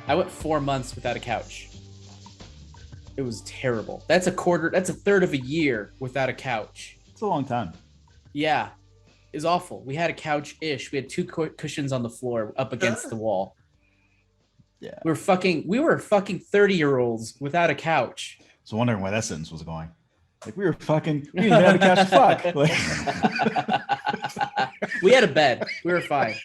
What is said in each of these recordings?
I went 4 months without a couch. It was terrible. That's a third of a year without a couch. It's a long time. Yeah, it was awful. We had a couch-ish. We had 2 cushions on the floor up against the wall. Yeah. We were fucking 30-year-olds without a couch. So wondering why that sentence was going. Like we didn't even have a couch to fuck. Like... We had a bed. We were fine.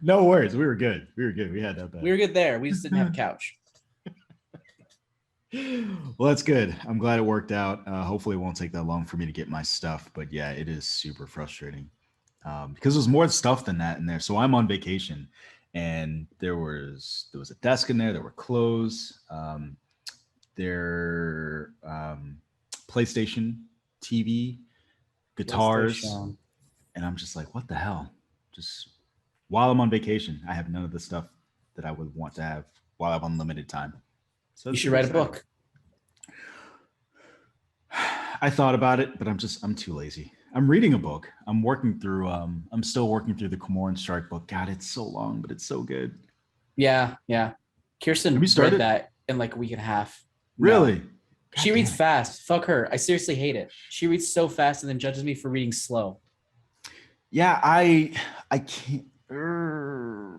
No worries. We were good. We had that bed. We were good there. We just didn't have a couch. Well, that's good. I'm glad it worked out. Hopefully it won't take that long for me to get my stuff. But yeah, it is super frustrating because there's more stuff than that in there. So I'm on vacation and there was a desk in there. There were clothes. PlayStation, TV, guitars. And I'm just like, what the hell? Just while I'm on vacation, I have none of the stuff that I would want to have while I have unlimited time. So you should write a book. I thought about it, but I'm too lazy. I'm reading a book. I'm still working through the Comoran Strike book. God, it's so long, but it's so good. Yeah. Kirsten read that in like a week and a half. Really? No. She reads fast. Fuck her. I seriously hate it. She reads so fast and then judges me for reading slow. Yeah, I can't.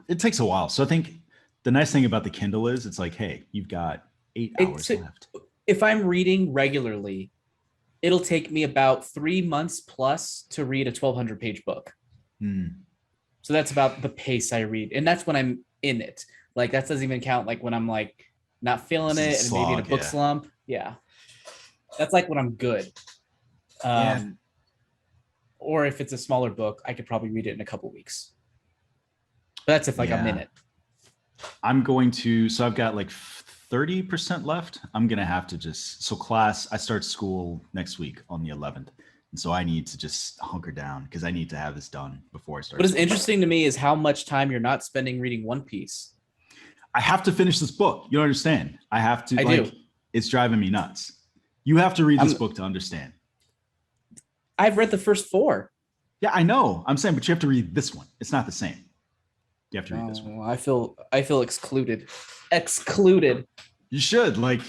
It takes a while. So I think the nice thing about the Kindle is it's like, hey, you've got 8 hours left. If I'm reading regularly, it'll take me about 3 months plus to read a 1,200-page book. So that's about the pace I read. And that's when I'm in it. Like, that doesn't even count like when I'm like not feeling it and maybe in a book slump. Yeah. That's like when I'm good. Or if it's a smaller book, I could probably read it in a couple weeks. But that's if like I'm in it. So I've got like 30% left. I'm going to have to I start school next week on the 11th. And so I need to just hunker down because I need to have this done before I start. What is interesting to me is how much time you're not spending reading One Piece. I have to finish this book. You don't understand. I have to. I do. It's driving me nuts. You have to read this book to understand. I've read the first 4. Yeah, I know. I'm saying, but you have to read this one. It's not the same. You have to read this one. I feel excluded. Excluded. You should we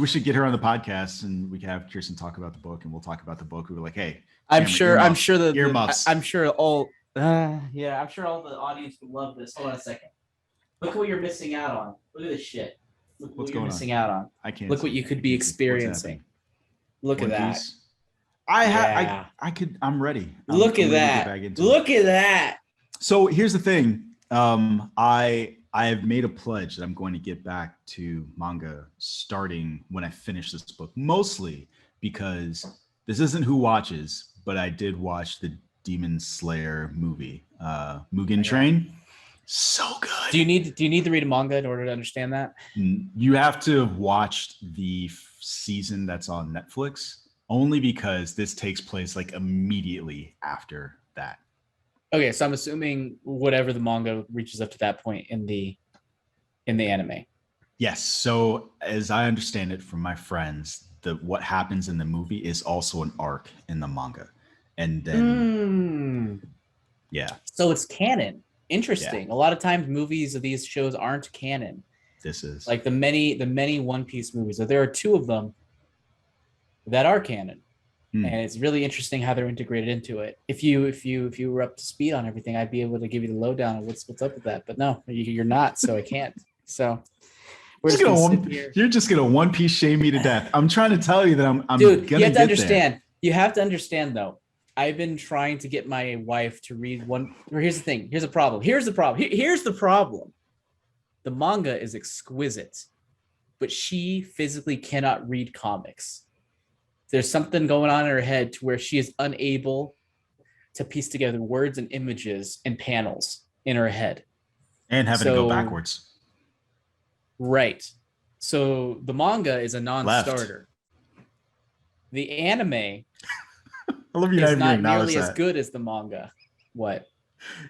should get her on the podcast and we can have Kirsten talk about the book and we'll talk about the book. We were like, hey, I'm sure all the audience would love this. Hold on a second. Look what you're missing out on. Look at this shit. Look what you're missing out on. I can't. Look what you could be experiencing. Look at that. I'm ready. Look at that. Look at that. So here's the thing. I have made a pledge that I'm going to get back to manga starting when I finish this book, mostly because this isn't Who Watches, but I did watch the Demon Slayer movie, Mugen Train. So good. Do you need to read a manga in order to understand that? You have to have watched the season that's on Netflix, only because this takes place like immediately after that. Okay, so I'm assuming whatever the manga reaches up to that point in the anime. Yes. So as I understand it from my friends, what happens in the movie is also an arc in the manga. And then yeah. So it's canon. Interesting. Yeah. A lot of times movies of these shows aren't canon. This is like the many One Piece movies. So there are 2 of them that are canon. And it's really interesting how they're integrated into it. If you were up to speed on everything, I'd be able to give you the lowdown on what's up with that. But no, you're not, so I can't. So you're just gonna One Piece shame me to death. I'm trying to tell you that I'm Dude, gonna you have to understand. There. You have to understand though. I've been trying to get my wife to read one. Here's the thing. Here's the problem. Here's the problem. The manga is exquisite, but she physically cannot read comics. There's something going on in her head to where she is unable to piece together words and images and panels in her head. And having to go backwards. Right. So the manga is a non-starter. The anime I love you is not nearly as good as the manga. What?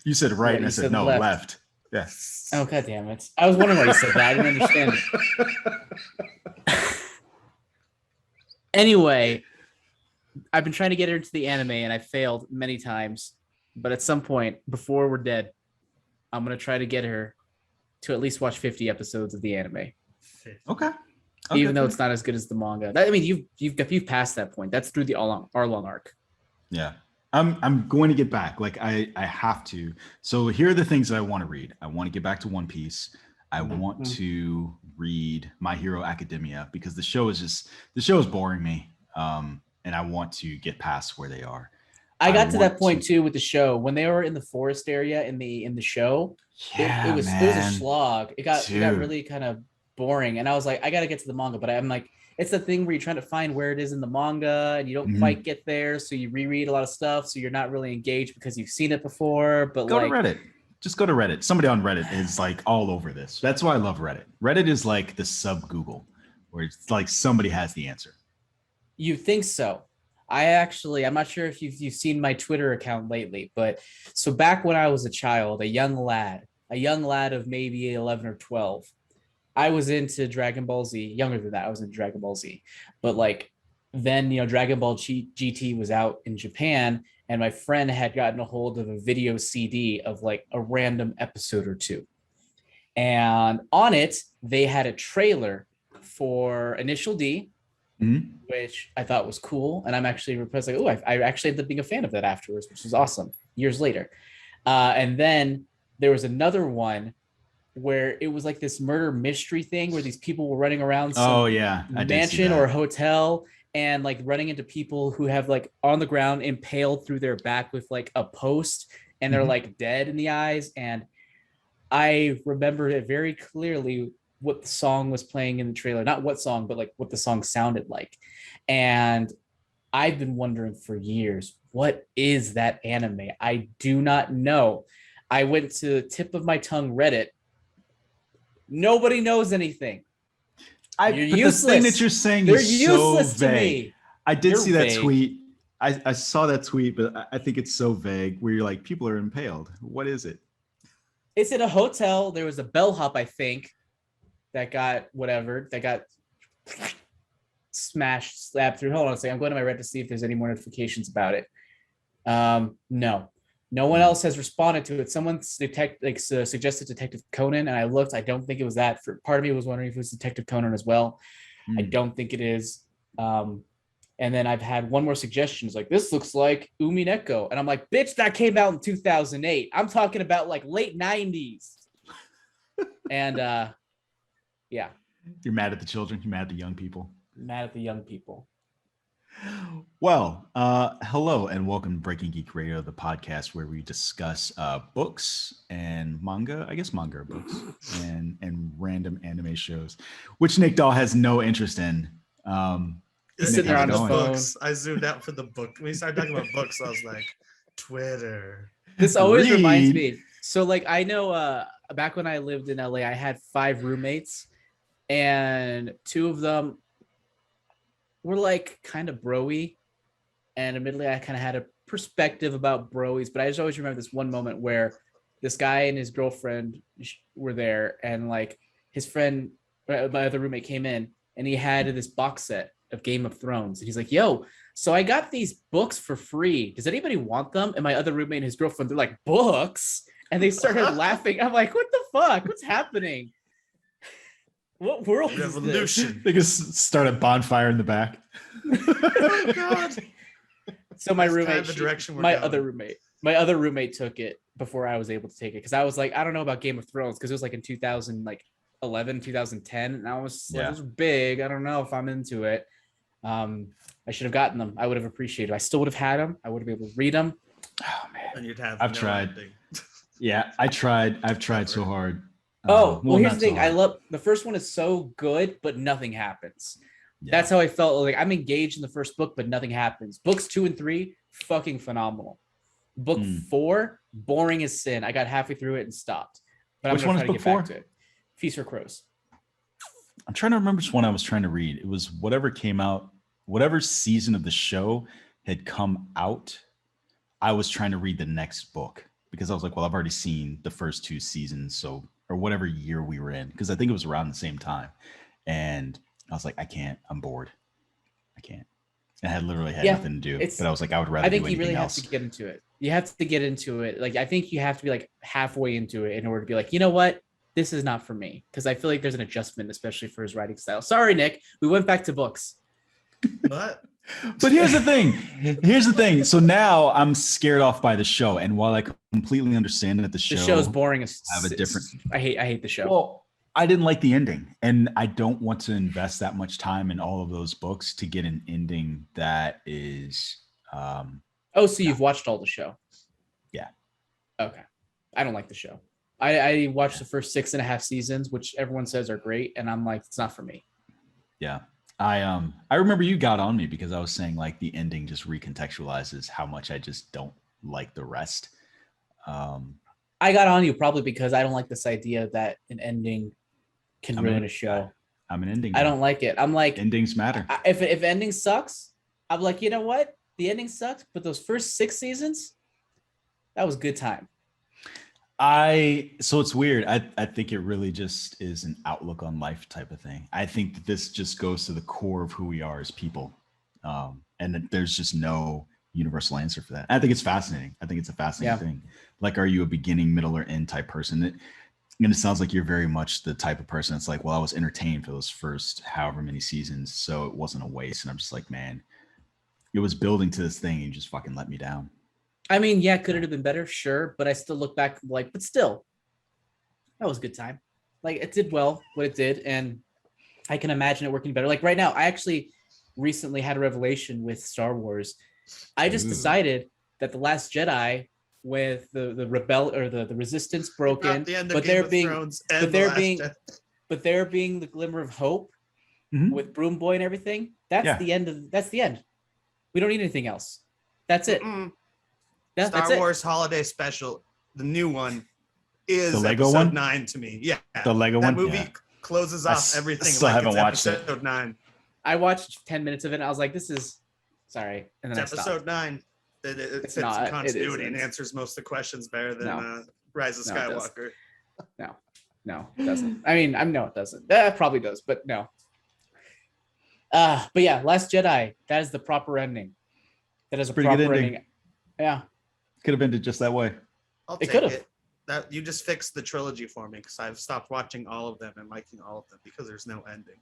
You said right, and I said no, left. Yes. Oh, God damn it. I was wondering why you said that. I didn't understand it. Anyway, I've been trying to get her into the anime, and I failed many times. But at some point, before we're dead, I'm going to try to get her to at least watch 50 episodes of the anime. Okay. Even though it's not as good as the manga. I mean, you've passed that point. That's through the Arlong arc. Yeah. I'm going to get back. Like I have to. So here are the things that I want to read. I want to get back to One Piece. I want to read My Hero Academia because the show is boring me. And I want to get past where they are. I got to that point too with the show when they were in the forest area in the show. Yeah, it was a slog. It got really kind of boring, and I was like, I got to get to the manga, but I'm like, it's the thing where you're trying to find where it is in the manga, and you don't quite get there, so you reread a lot of stuff, so you're not really engaged because you've seen it before. But go to Reddit. Just go to Reddit. Somebody on Reddit is like all over this. That's why I love Reddit. Reddit is like the sub Google, where it's like somebody has the answer. You think so? I'm not sure if you've seen my Twitter account lately, but so back when I was a child, a young lad of maybe 11 or 12, I was into Dragon Ball Z. Younger than that, I was into Dragon Ball Z. But like then, Dragon Ball GT was out in Japan, and my friend had gotten a hold of a video CD of like a random episode or two. And on it, they had a trailer for Initial D, which I thought was cool. And I'm actually impressed, like, oh, I actually ended up being a fan of that afterwards, which was awesome years later. And then there was another one where it was like this murder mystery thing where these people were running around some mansion or hotel and like running into people who have like on the ground impaled through their back with like a post, and they're like dead in the eyes. And I remember it very clearly what the song was playing in the trailer, not what song, but like what the song sounded like. And I've been wondering for years, what is that anime? I do not know. I went to tip of my tongue Reddit. Nobody knows anything. You're useless. The thing that you're saying is so vague. I did see that vague. tweet. I saw that tweet, but I think it's so vague where you're like, people are impaled. What is it? It's in a hotel. There was a bellhop, I think, that got slapped through. Hold on a second. I'm going to my Reddit to see if there's any more notifications about it. No one else has responded to it. Someone suggested Detective Conan, and I looked. I don't think it was that. For part of me was wondering if it was Detective Conan as well. I don't think it is. And then I've had one more suggestion. It's like, this looks like Umineko. And I'm like, bitch, that came out in 2008. I'm talking about like late 90s. And yeah. You're mad at the children. You're mad at the young people. Mad at the young people. Well, hello and welcome to Breaking Geek Radio, the podcast where we discuss books and manga, I guess manga books, and random anime shows, which Nick Dahl has no interest in. He's sitting there on his phone. Books. I zoomed out for the book. When you started talking about books, I was like, Twitter. This always reminds me. So like, I know back when I lived in LA, I had 5 roommates, and 2 of them were like kind of bro-y, and admittedly I kind of had a perspective about broies, but I just always remember this one moment where this guy and his girlfriend were there, and like his friend, my other roommate, came in and he had this box set of Game of Thrones, and he's like, yo, so I got these books for free, does anybody want them? And my other roommate and his girlfriend, they're like, books? And they started laughing. I'm like, what the fuck, what's happening? What world Revolution. is this? They just start a bonfire in the back. Oh God. So my roommate, my other roommate took it before I was able to take it, because I was like, I don't know about Game of Thrones, because it was like in 2011, 2010, and I was like, this is big. I don't know if I'm into it. I should have gotten them. I would have appreciated it. I still would have had them. I would have been able to read them. Oh man, And you'd have I've tried. Yeah, I've tried so hard. Well, here's the thing. I love the first one is so good, but nothing happens. Yeah. That's how I felt. Like, I'm engaged in the first book, but nothing happens. Books 2 and 3, fucking phenomenal. Book 4, boring as sin. I got halfway through it and stopped. But Which I'm one is going to book try to 4? get back to it. Feast for Crows. I'm trying to remember which one I was trying to read. It was whatever came out, whatever season of the show had come out. I was trying to read the next book because I was like, well, I've already seen the first 2 seasons, so, or whatever year we were in, because I think it was around the same time. And I was like, I can't. I'm bored. I can't. I had literally nothing to do. But I was like, I would rather. I think do you really else. have to get into it. You have to get into it. Like, I think you have to be like halfway into it in order to be like, you know what? this is not for me, because I feel like there's an adjustment, especially for his writing style. Sorry, Nick, we went back to books. But here's the thing. Here's the thing. So now I'm scared off by the show, and while I completely understand that the show's boring. have a different. I hate the show. Well, I didn't like the ending, and I don't want to invest that much time in all of those books to get an ending that is. So you've watched all the show? Yeah. Okay. I don't like the show. I watched the first 6.5 seasons, which everyone says are great, and I'm like, it's not for me. Yeah. I remember you got on me because I was saying like the ending just recontextualizes how much I just don't like the rest. I got on you probably because I don't like this idea that an ending can ruin a show. I'm an ending. I don't like it. I'm like, endings matter. If ending sucks, I'm like, you know what? The ending sucks, but those first 6 seasons, that was good time. So it's weird. I think it really just is an outlook on life type of thing. I think that this just goes to the core of who we are as people. And that there's just no universal answer for that. I think it's fascinating. I think it's a fascinating thing. Like, are you a beginning, middle, or end type person? And it sounds like you're very much the type of person that's like, well, I was entertained for those first however many seasons, so it wasn't a waste. And I'm just like, man, it was building to this thing and you just fucking let me down. I mean, yeah, could it have been better? Sure. But I still look back like, but still, that was a good time. Like, it did well what it did. And I can imagine it working better. Like right now, I actually recently had a revelation with Star Wars. I just decided that The Last Jedi, with the rebel or the resistance broken, but there being the glimmer of hope with Broom Boy and everything. That's the end. We don't need anything else. That's it. Star Wars Holiday Special, the new one, is the Lego episode one? 9 to me. Yeah, the Lego that one. That movie closes off everything. I still haven't watched episode it. 9. I watched 10 minutes of it. And I was like, "This is sorry," and then it's episode 9. It fits in continuity and answers most of the questions better than Rise of Skywalker. No, it doesn't. I mean, no, it doesn't. It probably does, but no. But yeah, Last Jedi. That is the proper ending. That is a pretty proper good ending. Yeah. Could have ended just that way. I'll take it. That you just fixed the trilogy for me because I've stopped watching all of them and liking all of them because there's no ending.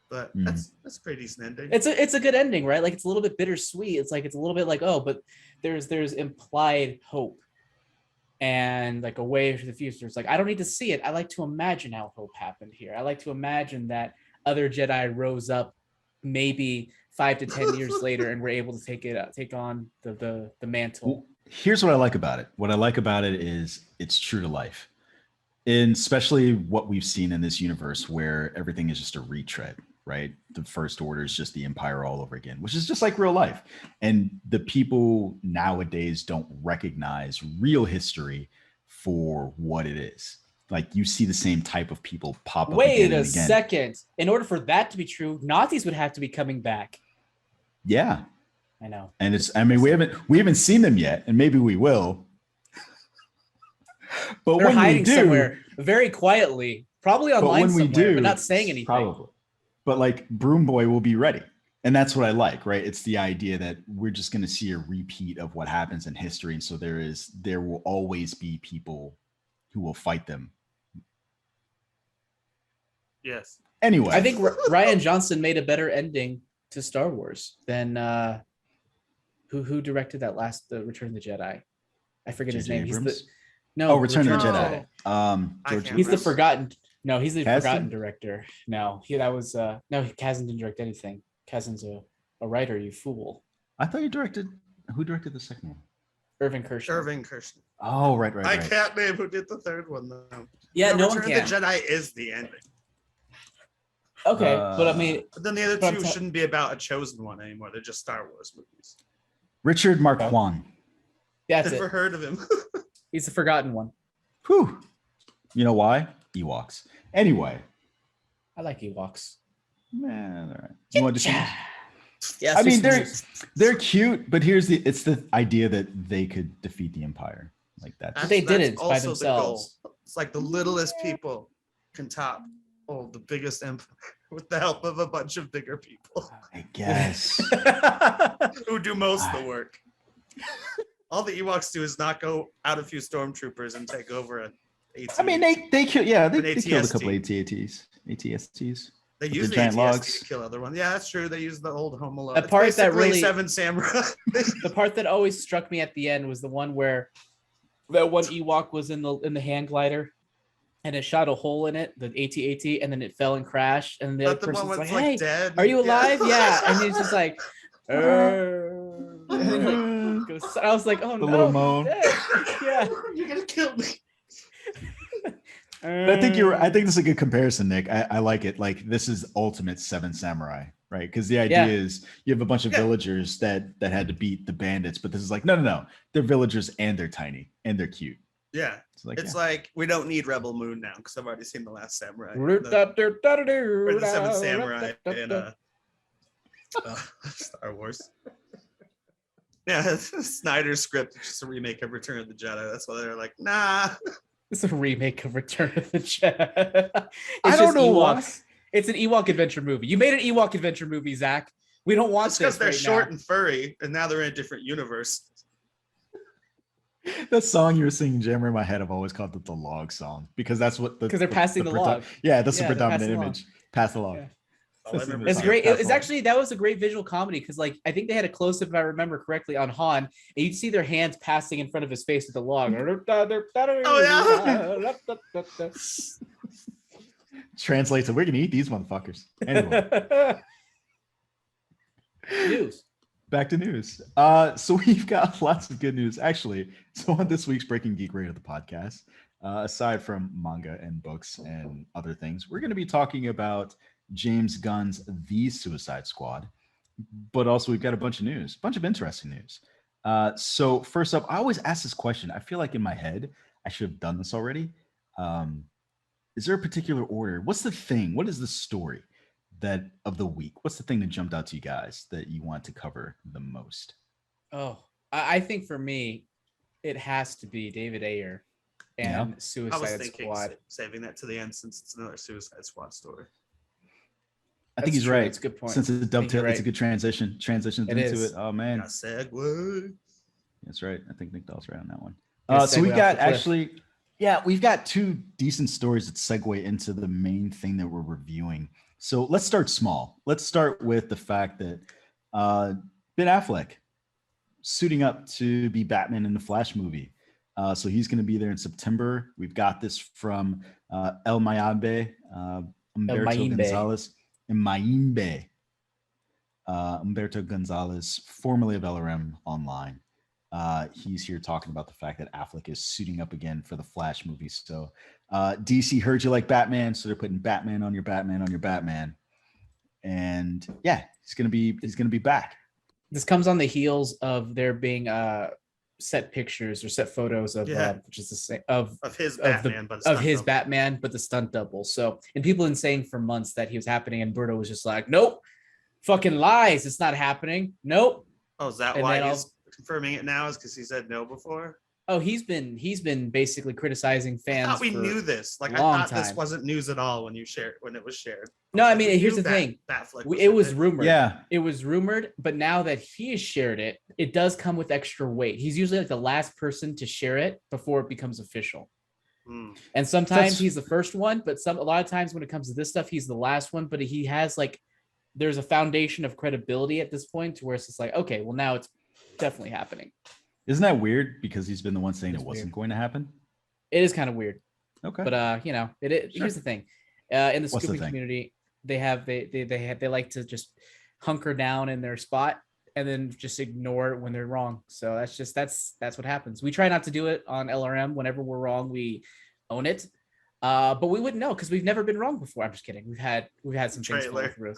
But that's a pretty decent ending. It's a good ending, right? Like, it's a little bit bittersweet. It's like, it's a little bit like, but there's implied hope and like a way to the future. It's like, I don't need to see it. I like to imagine how hope happened here. I like to imagine that other Jedi rose up maybe 5 to 10 years later and were able to take on the mantle. Well, here's what I like about it. What I like about it is it's true to life. And especially what we've seen in this universe where everything is just a retread, right? The First Order is just the Empire all over again, which is just like real life. And the people nowadays don't recognize real history for what it is. Like, you see the same type of people pop up. Wait a second. In order for that to be true, Nazis would have to be coming back. Yeah. I know. And we haven't seen them yet, and maybe we will. But they're when hiding we do, somewhere very quietly, probably online somewhere, but not saying anything. Probably. But like, Broom Boy will be ready. And that's what I like, right? It's the idea that we're just going to see a repeat of what happens in history. And so there will always be people who will fight them. Yes. Anyway, I think Rian Johnson made a better ending to Star Wars than who directed that the Return of the Jedi. I forget his name. Abrams? He's the Return of the Jedi. George he's the forgotten. No, he's the Kazan? forgotten director. No, Kazan didn't direct anything. Kazan's a writer. You fool. I thought you directed. Who directed the second one? Irving Kershner. Irving Kershner. Oh, right. I can't name who did the third one though. Yeah, no one Return can. of the Jedi is the ending. Okay, but I mean, but then the other two shouldn't be about a chosen one anymore. They're just Star Wars movies. Richard Marquand. That's Never it. heard of him. He's the forgotten one. Whew. You know why? Ewoks. Anyway. I like Ewoks. Man, all right. You want to see? Yeah, I mean, they're cute, but it's the idea that they could defeat the Empire like that. But they didn't by themselves. It's like the littlest people can top the biggest empire with the help of a bunch of bigger people. I guess. Who do most of the work. All the Ewoks do is knock out a few stormtroopers and take over I mean, they kill. Yeah, they killed a couple ATST. ATSTs. They With use the the giant ATST logs. to kill other ones. Yeah, that's true. They use the old Home Alone. The part that really- Seven Samurai. The part that always struck me at the end was the one where that one Ewok was in the hang glider, and it shot a hole in it, the AT-AT, and then it fell and crashed, and the other person's like, "Hey, dead. are you alive?" Yeah, and he's just like, and then, like, goes, I was like, "Oh The no, little moan. he's dead." Yeah. You're gonna kill me. But I think this is a good comparison, Nick. I like it. Like, this is ultimate Seven Samurai, right? Because the idea is you have a bunch of villagers that had to beat the bandits, but this is like, no. They're villagers and they're tiny and they're cute. Yeah. It's like we don't need Rebel Moon now because I've already seen The Last Samurai. Or the Seven Samurai in Star Wars. Yeah, Snyder's script is just a remake of Return of the Jedi. That's why they're like, nah. It's a remake of Return of the Jedi. I don't know why. It's an Ewok adventure movie. You made an Ewok adventure movie, Zach. We don't want this because they're right short now. and furry, and now they're in a different universe. That song you were singing, Jammer, in my head, I've always called it the log song because that's what because they're passing the log. Yeah, that's the predominant image. Pass the log. Yeah. It's great. It's actually that was a great visual comedy because like I think they had a close up if I remember correctly on Han, and you'd see their hands passing in front of his face with the log. Oh yeah. Translates it. We're gonna eat these motherfuckers. Anyway. News. Back to news. So we've got lots of good news. Actually, so on this week's Breaking Geek Radio, the podcast, aside from manga and books and other things, we're going to be talking about James Gunn's The Suicide Squad, but also we've got a bunch of news, a bunch of interesting news. So first up, I always ask this question. I feel like in my head, I should have done this already. Is there a particular order? What's the thing? What is the story that of the week? What's the thing that jumped out to you guys that you want to cover the most? Oh, I think for me, it has to be David Ayer and Suicide I was thinking Squad. saving that to the end since it's another Suicide Squad story. I think he's right. It's a good point. Since it's a dovetail, right. it's a good transition into it. Oh man, Segue. That's right. I think Nick Dahl's right on that one. Yeah, So we've got segue we've got two decent stories that segue into the main thing that we're reviewing. So let's start small. Let's start with the fact that Ben Affleck suiting up to be Batman in the Flash movie. So he's going to be there in September. We've got this from El Mayimbe, Humberto Gonzalez. Humberto Gonzalez, formerly of LRM Online. He's here talking about the fact that Affleck is suiting up again for the Flash movie. So DC heard you like Batman, so they're putting Batman on your Batman on your Batman. And yeah, he's gonna be back. This comes on the heels of there being set pictures or set photos of which is the same of his Batman, but the stunt double. So and people have been saying for months that he was happening, and Berto was just like, nope, fucking lies, it's not happening. Nope. Oh, is that why he's confirming it now? Is because he said no before? Oh, he's been basically criticizing fans. I thought we knew this. Like I thought this wasn't news at all when it was shared. No, I mean here's the thing. It was rumored. Yeah, it was rumored, but now that he has shared it, it does come with extra weight. He's usually like the last person to share it before it becomes official. And sometimes he's the first one, but a lot of times when it comes to this stuff, he's the last one. But he has there's a foundation of credibility at this point to where it's just like, okay, well now it's definitely happening. Isn't that weird? Because he's been the one saying it wasn't going to happen. It is kind of weird. Okay, but here's the thing. In the scooping community, they like to just hunker down in their spot and then just ignore it when they're wrong. So that's what happens. We try not to do it on LRM. Whenever we're wrong, we own it. But we wouldn't know because we've never been wrong before. I'm just kidding. We've had some things fall through.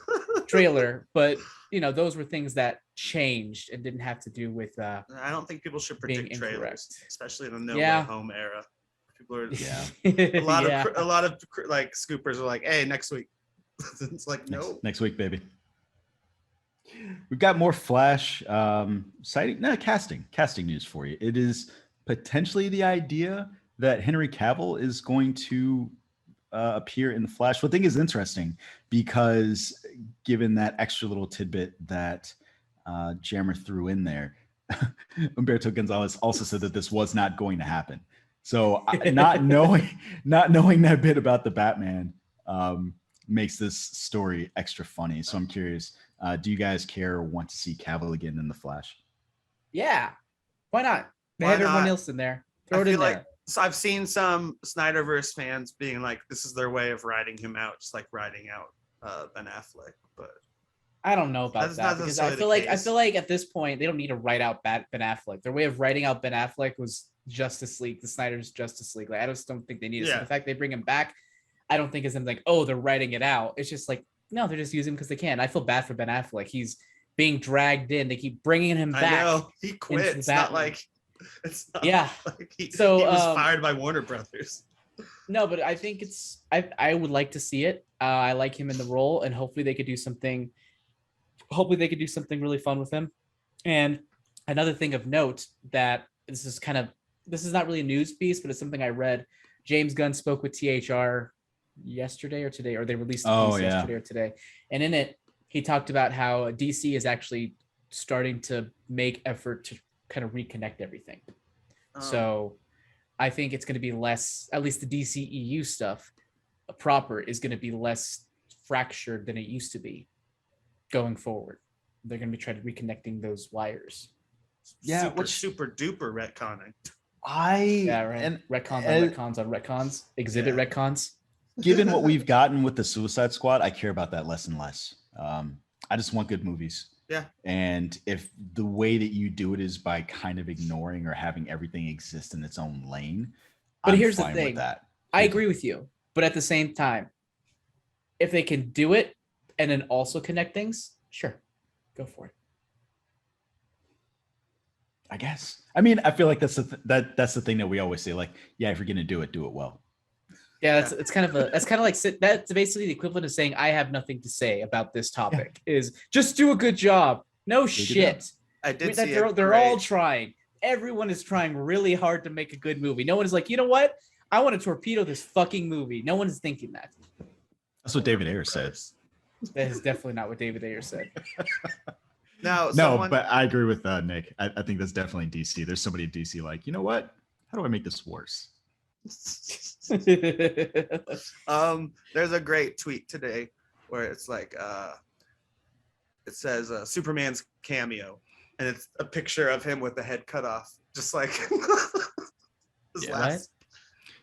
Trailer, but those were things that changed and didn't have to do with I don't think people should predict trailers, especially in the No Way Home era. People are a lot of like scoopers are like, hey, next week. It's like no, next week, baby. We've got more Flash casting news for you. It is potentially the idea that Henry Cavill is going to appear in the Flash. What I think is interesting, because given that extra little tidbit that Jammer threw in there, Humberto Gonzalez also said that this was not going to happen. So not knowing that bit about the Batman makes this story extra funny. So I'm curious, do you guys care or want to see Cavill again in the Flash? Yeah, why not? They have everyone else in there. Throw it in there. So I've seen some Snyderverse fans being like, this is their way of writing him out, just like writing out Ben Affleck. But I don't know about that because I feel like at this point they don't need to write out Ben Affleck. Their way of writing out Ben Affleck was Justice League, the Snyder's Justice League. Like I just don't think they need it. So the fact they bring him back, I don't think it's them like, oh, they're writing it out. It's just like, no, they're just using him because they can. I feel bad for Ben Affleck. He's being dragged in. They keep bringing him back. I know he quit. It's not like he was fired by Warner Brothers. No, but I think I would like to see it. I like him in the role, and hopefully they could do something. Hopefully they could do something really fun with him. And another thing of note that this is not really a news piece, but it's something I read. James Gunn spoke with THR yesterday or today, or they released a piece yesterday or today. And in it, he talked about how DC is actually starting to make effort to kind of reconnect everything. So I think it's going to be less, at least the DCEU stuff proper is going to be less fractured than it used to be going forward. They're going to be trying to reconnecting those wires. Yeah, super duper retconning. And retcons on retcons, exhibit retcons. Given what we've gotten with the Suicide Squad, I care about that less and less. I just want good movies. Yeah. And if the way that you do it is by kind of ignoring or having everything exist in its own lane, but here's the thing. I agree with you, but at the same time, if they can do it and then also connect things, sure, go for it. I guess. I mean, I feel like that's the thing that we always say. Like, yeah, if you're gonna do it well. Yeah, that's kind of like that's basically the equivalent of saying I have nothing to say about this topic. Is just do a good job. No shit. They're all trying. Everyone is trying really hard to make a good movie. No one is like, you know what? I want to torpedo this fucking movie. No one is thinking that. That's what David Ayer said. That is definitely not what David Ayer said. But I agree with Nick. I think that's definitely DC. There's somebody at DC like, you know what? How do I make this worse? There's a great tweet today where it's like it says Superman's cameo, and it's a picture of him with the head cut off, just like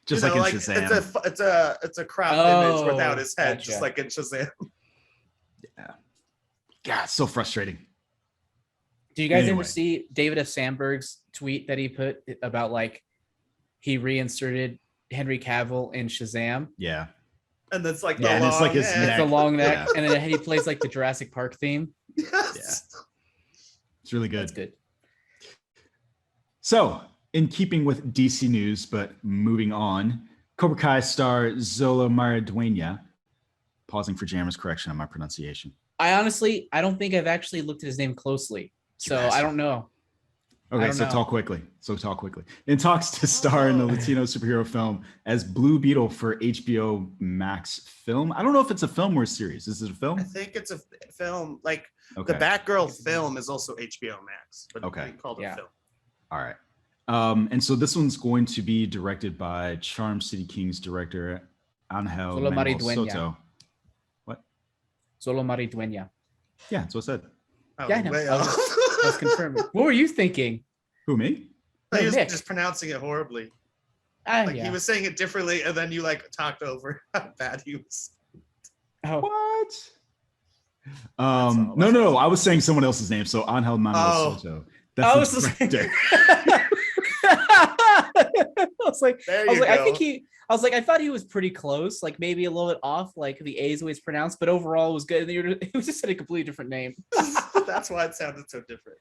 just like in Shazam. It's a cropped image without his head, just like in Shazam. Yeah. God, so frustrating. Do you guys ever see David F. Sandberg's tweet that he put about like he reinserted Henry Cavill in Shazam? Yeah. And that's like it's the long neck, and then he plays like the Jurassic Park theme. Yes. Yeah. It's really good. That's good. So, in keeping with DC news, but moving on, Cobra Kai star Zola Maridueña, pausing for Jammer's correction on my pronunciation. I don't think I've actually looked at his name closely, so I don't know. Okay, talk quickly. In talks to star in the Latino superhero film as Blue Beetle for HBO Max film. I don't know if it's a film or a series. Is it a film? I think it's a film. Like the Batgirl film is also HBO Max, but they called it a film. All right. And so this one's going to be directed by Charm City Kings director Angel Manuel Soto. What? Solo Maridueña. Yeah, that's what I said. Yeah, I know. I was confirming. What were you thinking? Who, me? He was just pronouncing it horribly. He was saying it differently, and then you like talked over how bad he was. Oh. What? No. I was saying someone else's name. So Angel Manuel Soto. That's I thought he was pretty close, like maybe a little bit off, like the A's always pronounced, but overall it was good. And it was just a completely different name. That's why it sounded so different.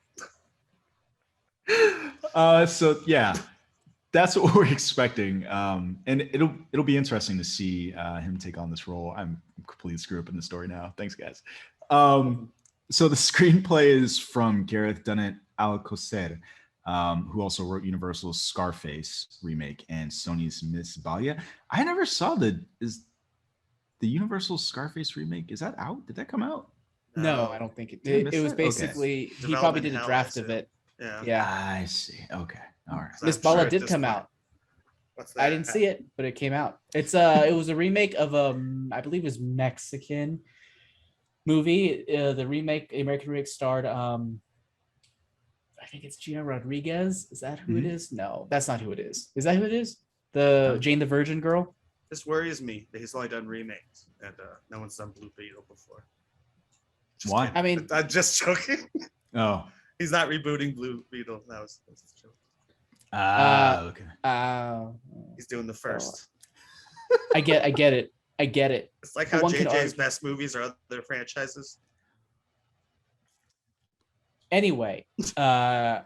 So yeah, that's what we're expecting. And it'll be interesting to see him take on this role. I'm completely screwed up in the story now. Thanks, guys. So the screenplay is from Gareth Dunnett Alcocer, who also wrote Universal's Scarface remake and Sony's Miss Balia. I never saw the Universal Scarface remake. Is that out? Did that come out? No, I don't think it did. It was basically he probably did a draft of it. Yeah. I see. Okay. All right. Miss Balia did come out. What's that? I didn't see it, but it came out. It was a remake of I believe it was Mexican movie. The American remake starred I think it's Gina Rodriguez. Is that who it is? No, that's not who it is. Is that who it is? The Jane the Virgin girl? This worries me that he's only done remakes and no one's done Blue Beetle before. Why? Kidding. I mean, I'm just joking. Oh. He's not rebooting Blue Beetle. That was a joke. Okay. He's doing the first. I get it. It's like how JJ's best movies are other franchises. Anyway, yeah.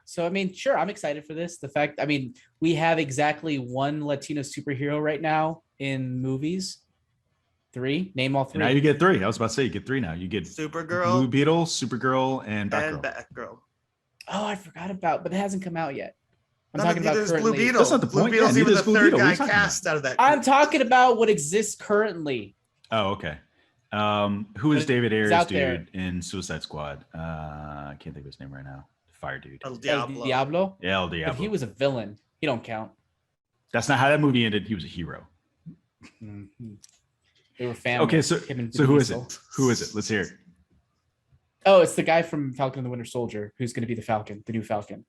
So I mean, sure, I'm excited for this. The fact, I mean, we have exactly one Latino superhero right now in movies. 3. Name all 3. And now you get 3. I was about to say you get 3 now. You get Supergirl, Blue Beetle, Supergirl, and Batgirl. Oh, I forgot about, but it hasn't come out yet. I'm talking about currently. Blue Beetle. That's not the point. Blue Beetle's even the Blue third Beetle. guy cast out of that. I'm talking about what exists currently. Oh, okay. Who is David Ayer's out dude there. in Suicide Squad? I can't think of his name right now. Fire dude. El El Diablo. Diablo? Yeah, El Diablo. But he was a villain. He don't count. That's not how that movie ended. He was a hero. Mm-hmm. They were family. Okay, so who is it? Who is it? Let's hear it. Oh, it's the guy from Falcon and the Winter Soldier who's going to be the Falcon, the new Falcon.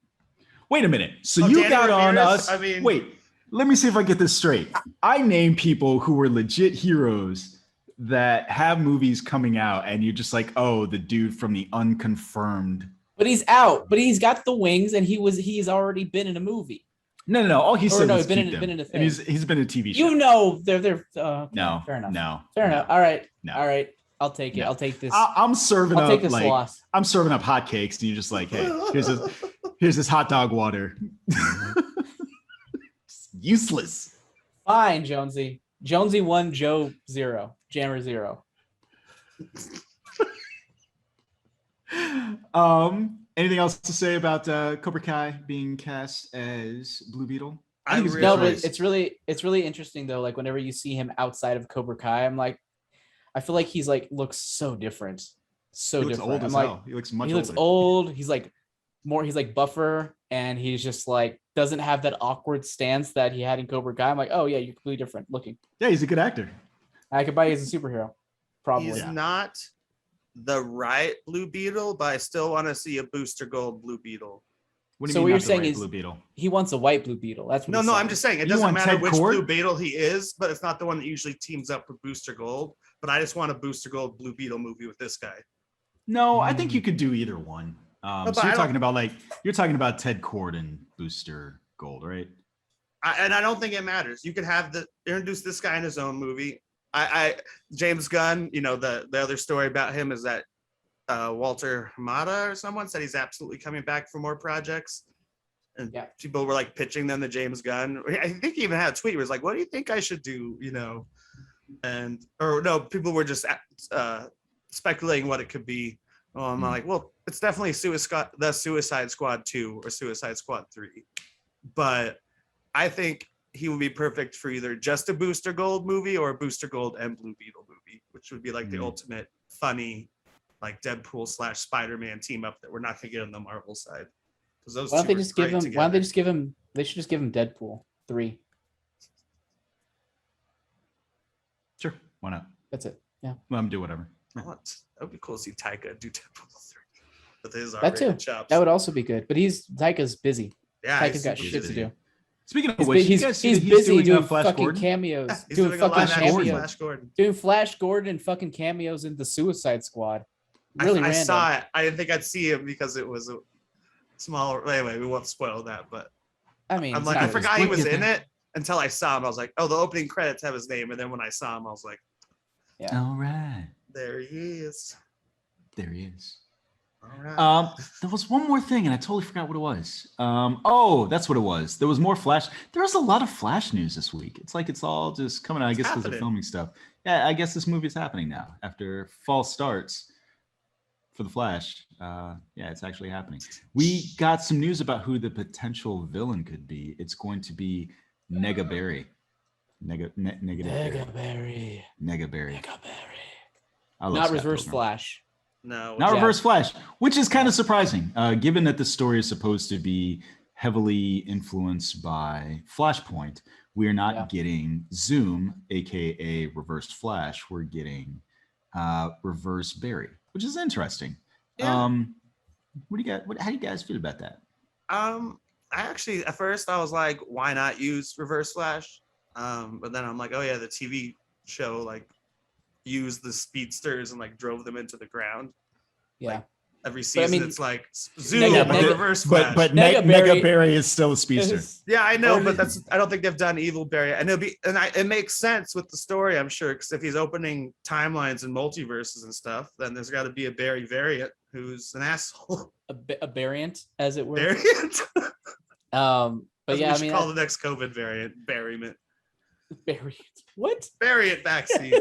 Wait a minute. So Danny got on Ramirez? us. Wait, let me see if I get this straight. I name people who were legit heroes that have movies coming out, and you're just like, oh, the dude from the unconfirmed. But he's out. But he's got the wings, and he's already been in a movie. No. All he said was been keep them. in a thing. And he's been in a TV show. You know, they're No, fair enough. No, fair enough. All right, No. all right. I'll take it. No. I'll take this. I'm serving I'll up take this like loss. I'm serving up hotcakes, and you're just like, hey, here's this hot dog water. Useless. Fine, Jonesy. Jonesy 1, Joe 0, Jammer 0. Anything else to say about Cobra Kai being cast as Blue Beetle? No, but it's really interesting though. Like whenever you see him outside of Cobra Kai, I'm like, I feel like he's like looks so different, so he looks different. old I'm as like, hell. He looks much. He looks older. old. He's like he's like buffer, and he's just like doesn't have that awkward stance that he had in Cobra Kai. I'm like, oh yeah, you're completely different looking. Yeah, he's a good actor. I could buy you as a superhero. Probably. He's not the right Blue Beetle, but I still want to see a Booster Gold Blue Beetle. What do you So mean what you're not the saying right is Blue Beetle? he wants a white Blue Beetle. That's what No, he's no, saying. I'm just saying it You doesn't want matter Ted which Kord? Blue Beetle he is, but it's not the one that usually teams up with Booster Gold. But I just want a Booster Gold Blue Beetle movie with this guy. No, I think you could do either one. No, So but you're talking about Ted Kord and Booster Gold, right? And I don't think it matters. You could have introduce this guy in his own movie. James Gunn, you know, the other story about him is that Walter Hamada or someone said he's absolutely coming back for more projects. And people were like pitching them to James Gunn. I think he even had a tweet where he was like, what do you think I should do? You know, people were just speculating what it could be. I'm like, well, it's definitely the Suicide Squad 2 or Suicide Squad 3. But I think he would be perfect for either just a Booster Gold movie or a Booster Gold and Blue Beetle movie, which would be like the ultimate funny, like Deadpool / Spider-Man team up that we're not gonna get on the Marvel side. Because those Why don't two they are just give great him? together. Why don't they just give him? They should just give him Deadpool 3. Sure, why not? That's it. Yeah. Let him do whatever. That would be cool to see Taika do Deadpool 3 with his That too. R-rated chops. That would also be good. But Taika's busy. Yeah, Taika's he's got super shit busy. to do. Speaking of which, He's you guys see that busy doing Flash fucking Gordon? cameos. He's Doing doing a fucking live action cameos. Flash Gordon. Doing Flash Gordon and fucking cameos in the Suicide Squad. Really I random. saw it. I didn't think I'd see him because it was a small. Anyway, we won't spoil that. But I mean, I'm it's like, not I forgot he was quick, in isn't it until I saw him. I was like, oh, the opening credits have his name. And then when I saw him, I was like, Yeah. All right, there he is. there he is. All right. There was one more thing, and I totally forgot what it was. Oh, that's what it was. There was more Flash. There was a lot of Flash news this week. It's like it's all just coming out. I guess because they're happening. filming stuff. Yeah, I guess this movie is happening now after fall starts for the Flash. Yeah, it's actually happening. We got some news about who the potential villain could be. It's going to be Nega Berry. Negaberry. I love Not Scott Reverse Pilgrim. Flash. No. Not Yeah. Reverse Flash, which is kind of surprising, given that the story is supposed to be heavily influenced by Flashpoint. We are not getting Zoom, aka Reverse Flash. We're getting Reverse Barry, which is interesting. Yeah. What do you got? How do you guys feel about that? I actually at first I was like, why not use Reverse Flash? But then I'm like, oh yeah, the TV show like used the speedsters and like drove them into the ground. Yeah. Like, every season it's like Zoom Reverse Flash. But Nega Nega Barry is still a speedster. Yeah, I know, but I don't think they've done Evil Barry, and it makes sense with the story, I'm sure, because if he's opening timelines and multiverses and stuff, then there's got to be a Barry variant who's an asshole. A variant, as it were. Variant. But yeah, we should call the next COVID variant Barryment. Variant. What? Variant vaccine.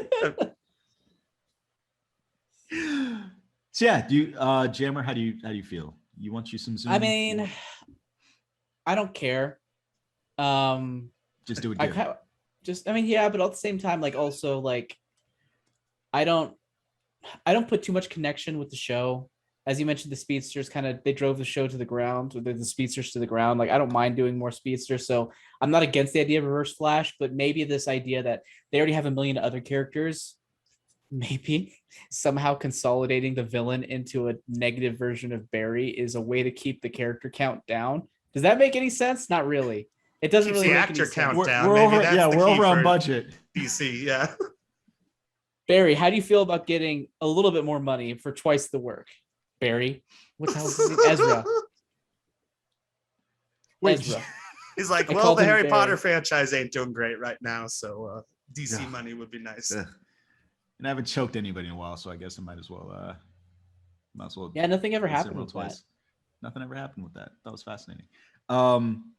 So yeah, do you Jammer, how do you feel? You want you some Zoom? I mean, I don't care. Just do it good. Yeah, but at the same time, like also like I don't put too much connection with the show. As you mentioned, the speedsters they drove the show to the ground, or the speedsters to the ground. Like I don't mind doing more speedsters, so I'm not against the idea of Reverse Flash, but maybe this idea that they already have a million other characters, maybe somehow consolidating the villain into a negative version of Barry is a way to keep the character count down. Does that make any sense? Not really. It doesn't really the make actor any count sense. down. We're over on budget. DC, yeah. Barry, how do you feel about getting a little bit more money for twice the work? Barry, what the hell is his name? Ezra. Wait. Ezra. He's like, I well, called the him Harry Barry. Potter franchise ain't doing great right now, so DC money would be nice. And I haven't choked anybody in a while, so I guess I might as well. Yeah, nothing ever happened with that. Nothing ever happened with that. That was fascinating. I'm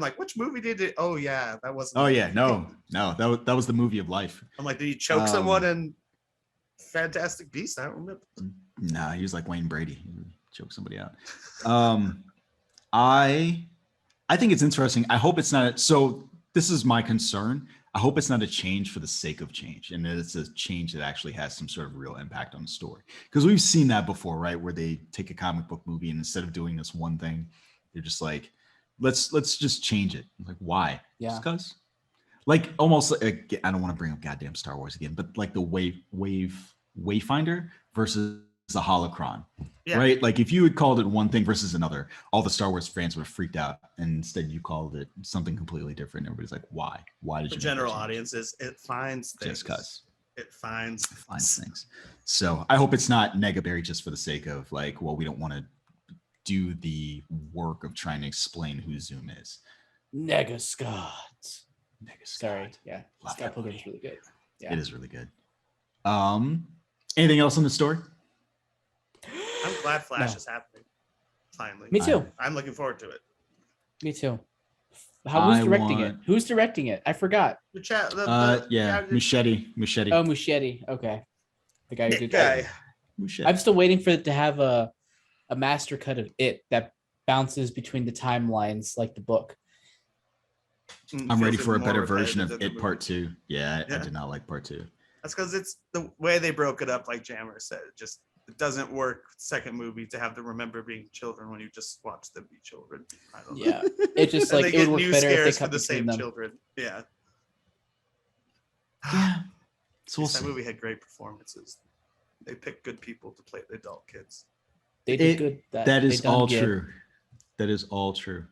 like, which movie did it? Oh yeah, that wasn't. Oh yeah, no, that was the movie of life. I'm like, did he choke someone in Fantastic Beasts? I don't remember. Nah, he was like Wayne Brady. He choked somebody out. I think it's interesting. I hope it's not. So this is my concern. I hope it's not a change for the sake of change, and that it's a change that actually has some sort of real impact on the story. Because we've seen that before, right? Where they take a comic book movie and instead of doing this one thing, they're just like, let's just change it. Like, why? Yeah. Just because. Like almost like, I don't want to bring up goddamn Star Wars again, but like the Wayfinder versus the holocron, right? Like if you had called it one thing versus another, all the Star Wars fans would have freaked out, and instead you called it something completely different. Everybody's like, why? Why did you? The general audiences, it finds things. Just cause it finds things. So I hope it's not Negaberry just for the sake of like, well, we don't want to do the work of trying to explain who Zoom is. Nega Scott. Sorry, yeah, Love Scott that movie. Pilgrim's really good. Yeah, It is really good. Anything else in the story? I'm glad Flash is happening. Finally. Me too. I'm looking forward to it. Me too. Who's directing it? Who's directing it? I forgot. Muschietti. Oh, Muschietti. Okay, the guy who did guy. Muschietti. I'm still waiting for it to have a master cut of it that bounces between the timelines like the book. I'm ready for a better version of It Part 2. Yeah, I did not like Part 2. That's because it's the way they broke it up, like Jammer said. It doesn't work second movie to have them remember being children when you just watch them be children. I don't know. Yeah, it just like it would work better if they cut the same them. children. Yeah. Yeah. So That movie had great performances. They picked good people to play the adult kids. They did good. That is all true. That is all true.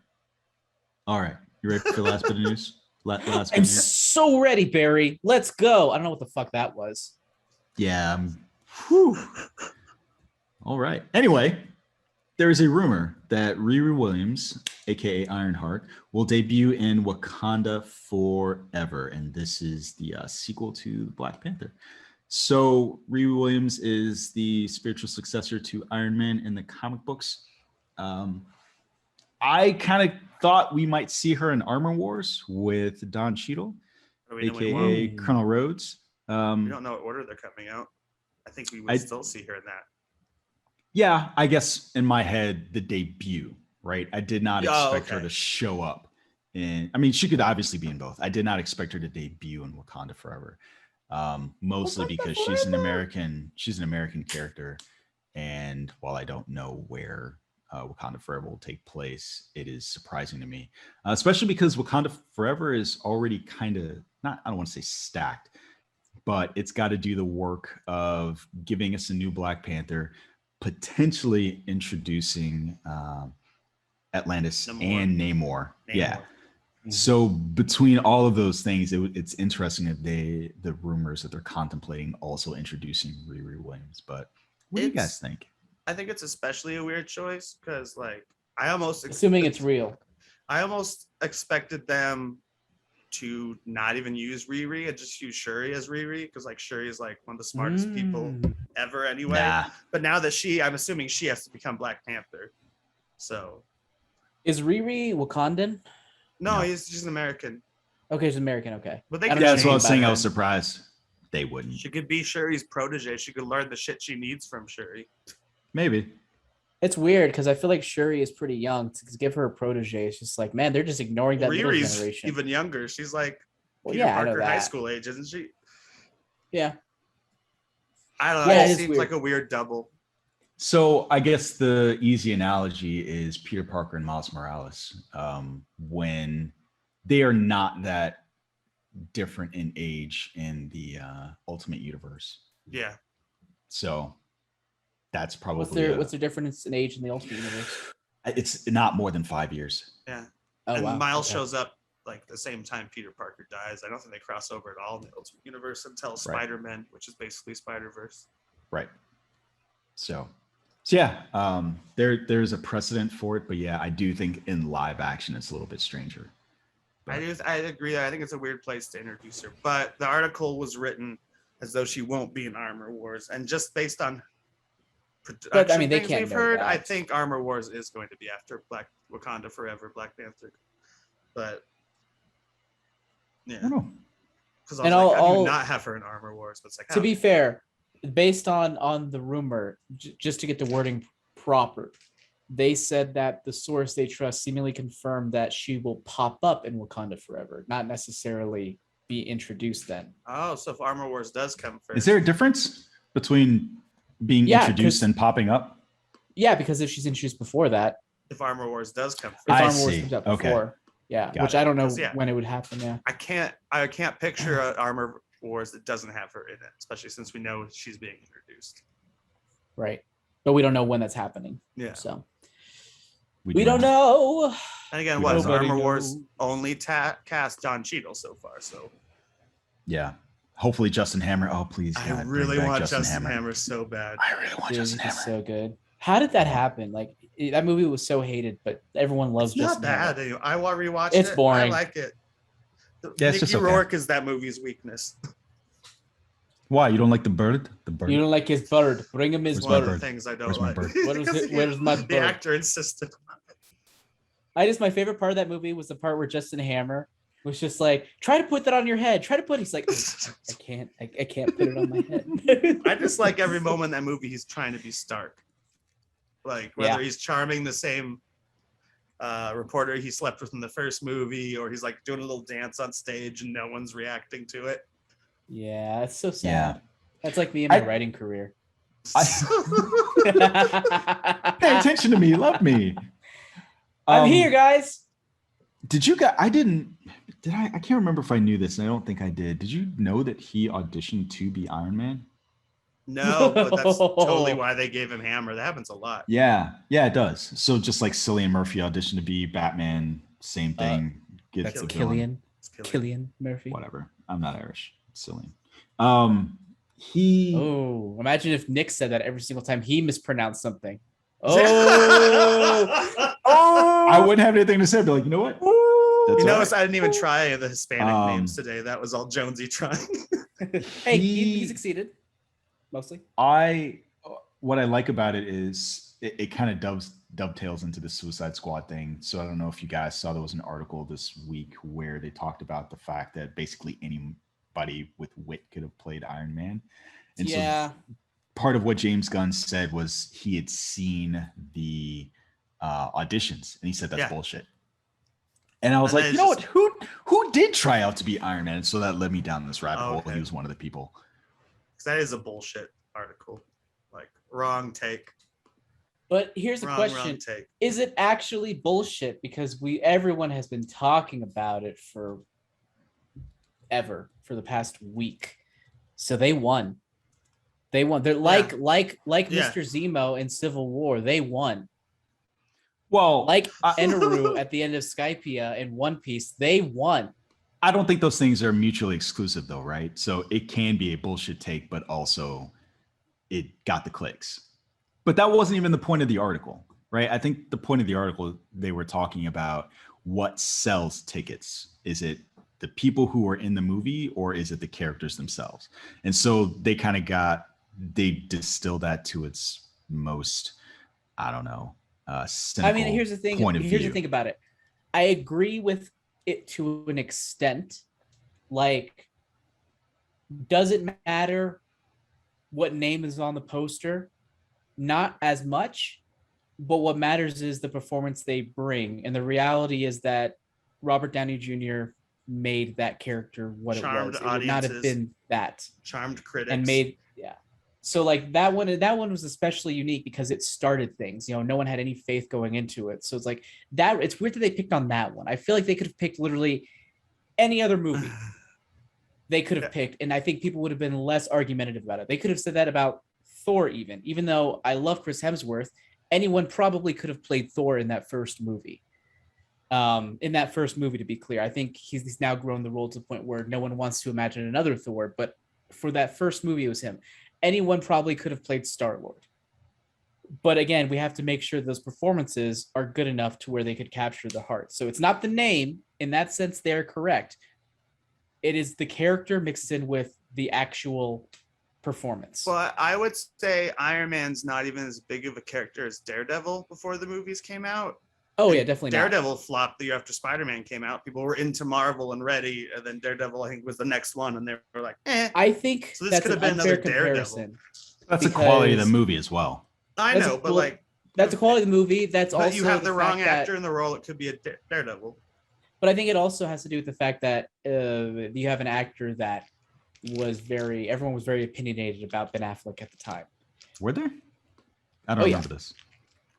All right. You ready for the last bit of news? I'm so ready, Barry. Let's go. I don't know what the fuck that was. Yeah. All right. Anyway, there is a rumor that Riri Williams, aka Ironheart, will debut in Wakanda Forever, and this is the sequel to Black Panther. So Riri Williams is the spiritual successor to Iron Man in the comic books. I kind of thought we might see her in Armor Wars with Don Cheadle, aka Colonel Rhodes. We don't know what order they're coming out. I think we would still see her in that. Yeah, I guess in my head, the debut, right? I did not expect her to show up. And I mean, she could obviously be in both. I did not expect her to debut in Wakanda Forever. Mostly because she's an American character. And while I don't know where Wakanda Forever will take place, it is surprising to me, especially because Wakanda Forever is already kind of not, I don't want to say stacked, but it's got to do the work of giving us a new Black Panther, potentially introducing Atlantis and Namor. Yeah. Mm-hmm. So between all of those things, it's interesting that the rumors that they're contemplating also introducing Riri Williams. But what do you guys think? I think it's especially a weird choice because, like, I almost assuming it's real. I almost expected them to not even use Riri and just use Shuri as Riri because, like, Shuri is like one of the smartest people ever anyway. Nah. But now that I'm assuming she has to become Black Panther. So, is Riri Wakandan? No, she's an American. Okay, she's American. Okay, but that's what I was saying. I was surprised they wouldn't. She could be Shuri's protege. She could learn the shit she needs from Shuri. Maybe. It's weird because I feel like Shuri is pretty young. To give her a protege, it's just like, man, they're just ignoring that middle generation. Even younger. She's like Peter Parker high school age, isn't she? Yeah. I don't know. Yeah, it seems like a weird double. So I guess the easy analogy is Peter Parker and Miles Morales, when they are not that different in age in the Ultimate Universe. Yeah. So that's probably what's the difference in age in the Ultimate Universe? It's not more than 5 years. Yeah. And Miles shows up like the same time Peter Parker dies. I don't think they cross over at all in the Ultimate Universe until Spider-Man, which is basically Spider-Verse. Right. So yeah, there's a precedent for it, but yeah, I do think in live action it's a little bit stranger. But I agree. I think it's a weird place to introduce her, but the article was written as though she won't be in Armor Wars, and just based on but I mean, they can't. We've heard. I think Armor Wars is going to be after Wakanda Forever, Black Panther, but yeah, I don't know. Because I do not have her in Armor Wars, but it's like, to be fair, based on the rumor, just to get the wording proper, they said that the source they trust seemingly confirmed that she will pop up in Wakanda Forever, not necessarily be introduced then. Oh, so if Armor Wars does come first, is there a difference between being introduced and popping up? Yeah, because if she's introduced before that, if Armor Wars does come first, if Armor Wars comes up before, which I don't know when it would happen. Yeah, I can't picture an Armor Wars that doesn't have her in it, especially since we know she's being introduced. Right, but we don't know when that's happening. Yeah, so we don't know. And again, Armor Wars only cast Don Cheadle so far? So yeah. Hopefully Justin Hammer. Oh, please. I really want Justin Hammer so bad. I really want Justin Hammer. So good. How did that happen? Like, that movie was so hated, but everyone loves Justin Hammer. It's not bad. I want to rewatch it. It's boring. I like it. Mickey Rourke is that movie's weakness. Why? You don't like the bird? You don't like his bird. Bring him his bird. Things I don't like. Where's my bird? The actor insisted. My favorite part of that movie was the part where Justin Hammer was just like, try to put that on your head. He's like, I can't put it on my head. I just like every moment in that movie he's trying to be Stark. Like whether he's charming the same reporter he slept with in the first movie, or he's like doing a little dance on stage and no one's reacting to it. Yeah, it's so sad. Yeah. That's like me in my writing career. Pay attention to me, love me. I'm here, guys. Did you guys? I can't remember if I knew this, and I don't think I did. Did you know that he auditioned to be Iron Man? No, but that's totally why they gave him Hammer. That happens a lot. Yeah, it does. So just like Cillian Murphy auditioned to be Batman, same thing. That's Cillian Murphy. Whatever. I'm not Irish. Cillian. Imagine if Nick said that every single time he mispronounced something. I wouldn't have anything to say. I'd be like, you know what? Notice I didn't even try the Hispanic names today. That was all Jonesy trying. Hey, he succeeded. Mostly. What I like about it is it kind of dovetails into the Suicide Squad thing. So I don't know if you guys saw, there was an article this week where they talked about the fact that basically anybody with wit could have played Iron Man. And so part of what James Gunn said was he had seen the auditions and he said that's bullshit. And I was like, you know what? Who did try out to be Iron Man? And so that led me down this rabbit hole. He was one of the people. That is a bullshit article. Like, wrong take. But here's the Wrong question: take. is it actually bullshit? Because everyone has been talking about it for the past week. So they won. They won. They're like Mr. Zemo in Civil War. They won. Well, like Eneru at the end of Skypiea in One Piece, they won. I don't think those things are mutually exclusive, though, right? So it can be a bullshit take, but also it got the clicks. But that wasn't even the point of the article, right? I think the point of the article, they were talking about what sells tickets. Is it the people who are in the movie, or is it the characters themselves? And so they kind of they distilled that to its most, I don't know, cynical here's the thing. point of Here's view. the thing about it. I agree with it to an extent. Like, does it matter what name is on the poster? Not as much, but what matters is the performance they bring. And the reality is that Robert Downey Jr. made that character what Charmed it was. It would not have been that. Charmed critics. And made, yeah. So like that one was especially unique because it started things. You know, no one had any faith going into it. So it's like that. It's weird that they picked on that one. I feel like they could have picked literally any other movie. They could have picked, and I think people would have been less argumentative about it. They could have said that about Thor, even though I love Chris Hemsworth. Anyone probably could have played Thor in that first movie. To be clear, I think he's now grown the role to the point where no one wants to imagine another Thor. But for that first movie, it was him. Anyone probably could have played Star-Lord. But again, we have to make sure those performances are good enough to where they could capture the heart. So it's not the name. In that sense, they're correct. It is the character mixed in with the actual performance. Well, I would say Iron Man's not even as big of a character as Daredevil before the movies came out. Oh, yeah, definitely Daredevil flopped the year after Spider-Man came out. People were into Marvel and ready, and then Daredevil, I think, was the next one, and they were like, eh. I think so. This could have been another Daredevil. That's the quality of the movie as well. I know, but like that's the quality of the movie. That's also you have the wrong actor in the role. It could be a Daredevil. But I think it also has to do with the fact that you have an actor that everyone was very opinionated about Ben Affleck at the time. Were there? I don't remember this.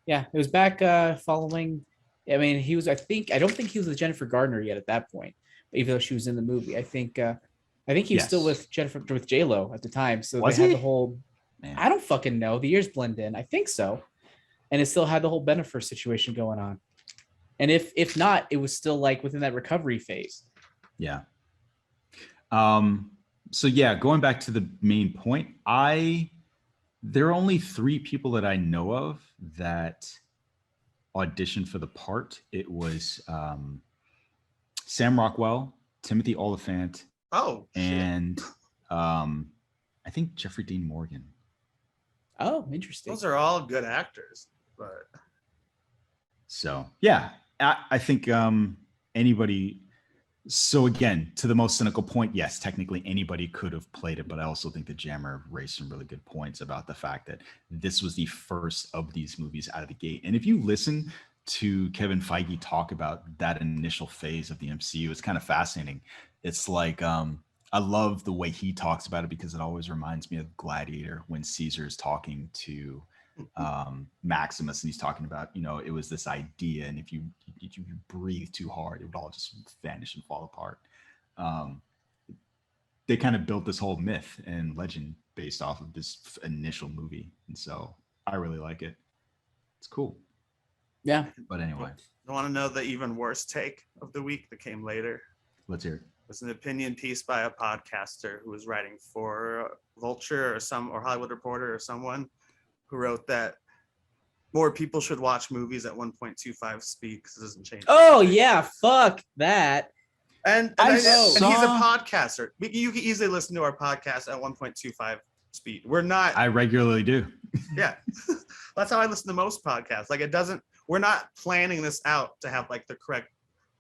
Yeah, it was back following. I mean, I don't think he was with Jennifer Gardner yet at that point, even though she was in the movie. I think he was still with J-Lo at the time. So they had the whole. Man. I don't fucking know. The years blend in. I think so, and it still had the whole Benifer situation going on. And if not, it was still like within that recovery phase. Yeah. So yeah, going back to the main point, there are only 3 people that I know of that auditioned for the part. It was Sam Rockwell, Timothy Olyphant, and I think Jeffrey Dean Morgan. Oh, interesting. Those are all good actors, but so yeah. I think anybody. So again, to the most cynical point, yes, technically anybody could have played it, but I also think the Jammer raised some really good points about the fact that this was the first of these movies out of the gate. And if you listen to Kevin Feige talk about that initial phase of the MCU, it's kind of fascinating. It's like I love the way he talks about it because it always reminds me of Gladiator when Caesar is talking to Maximus, and he's talking about, it was this idea, and if you breathe too hard, it would all just vanish and fall apart. They kind of built this whole myth and legend based off of this initial movie, and so I really like it. It's cool. Yeah. But anyway, I want to know the even worse take of the week that came later. Let's hear it. It was an opinion piece by a podcaster who was writing for Vulture or Hollywood Reporter or someone, who wrote that more people should watch movies at 1.25 speed because it doesn't change. Oh, yeah. Fuck that. And he's a podcaster. You can easily listen to our podcast at 1.25 speed. I regularly do. Yeah. That's how I listen to most podcasts. Like we're not planning this out to have like the correct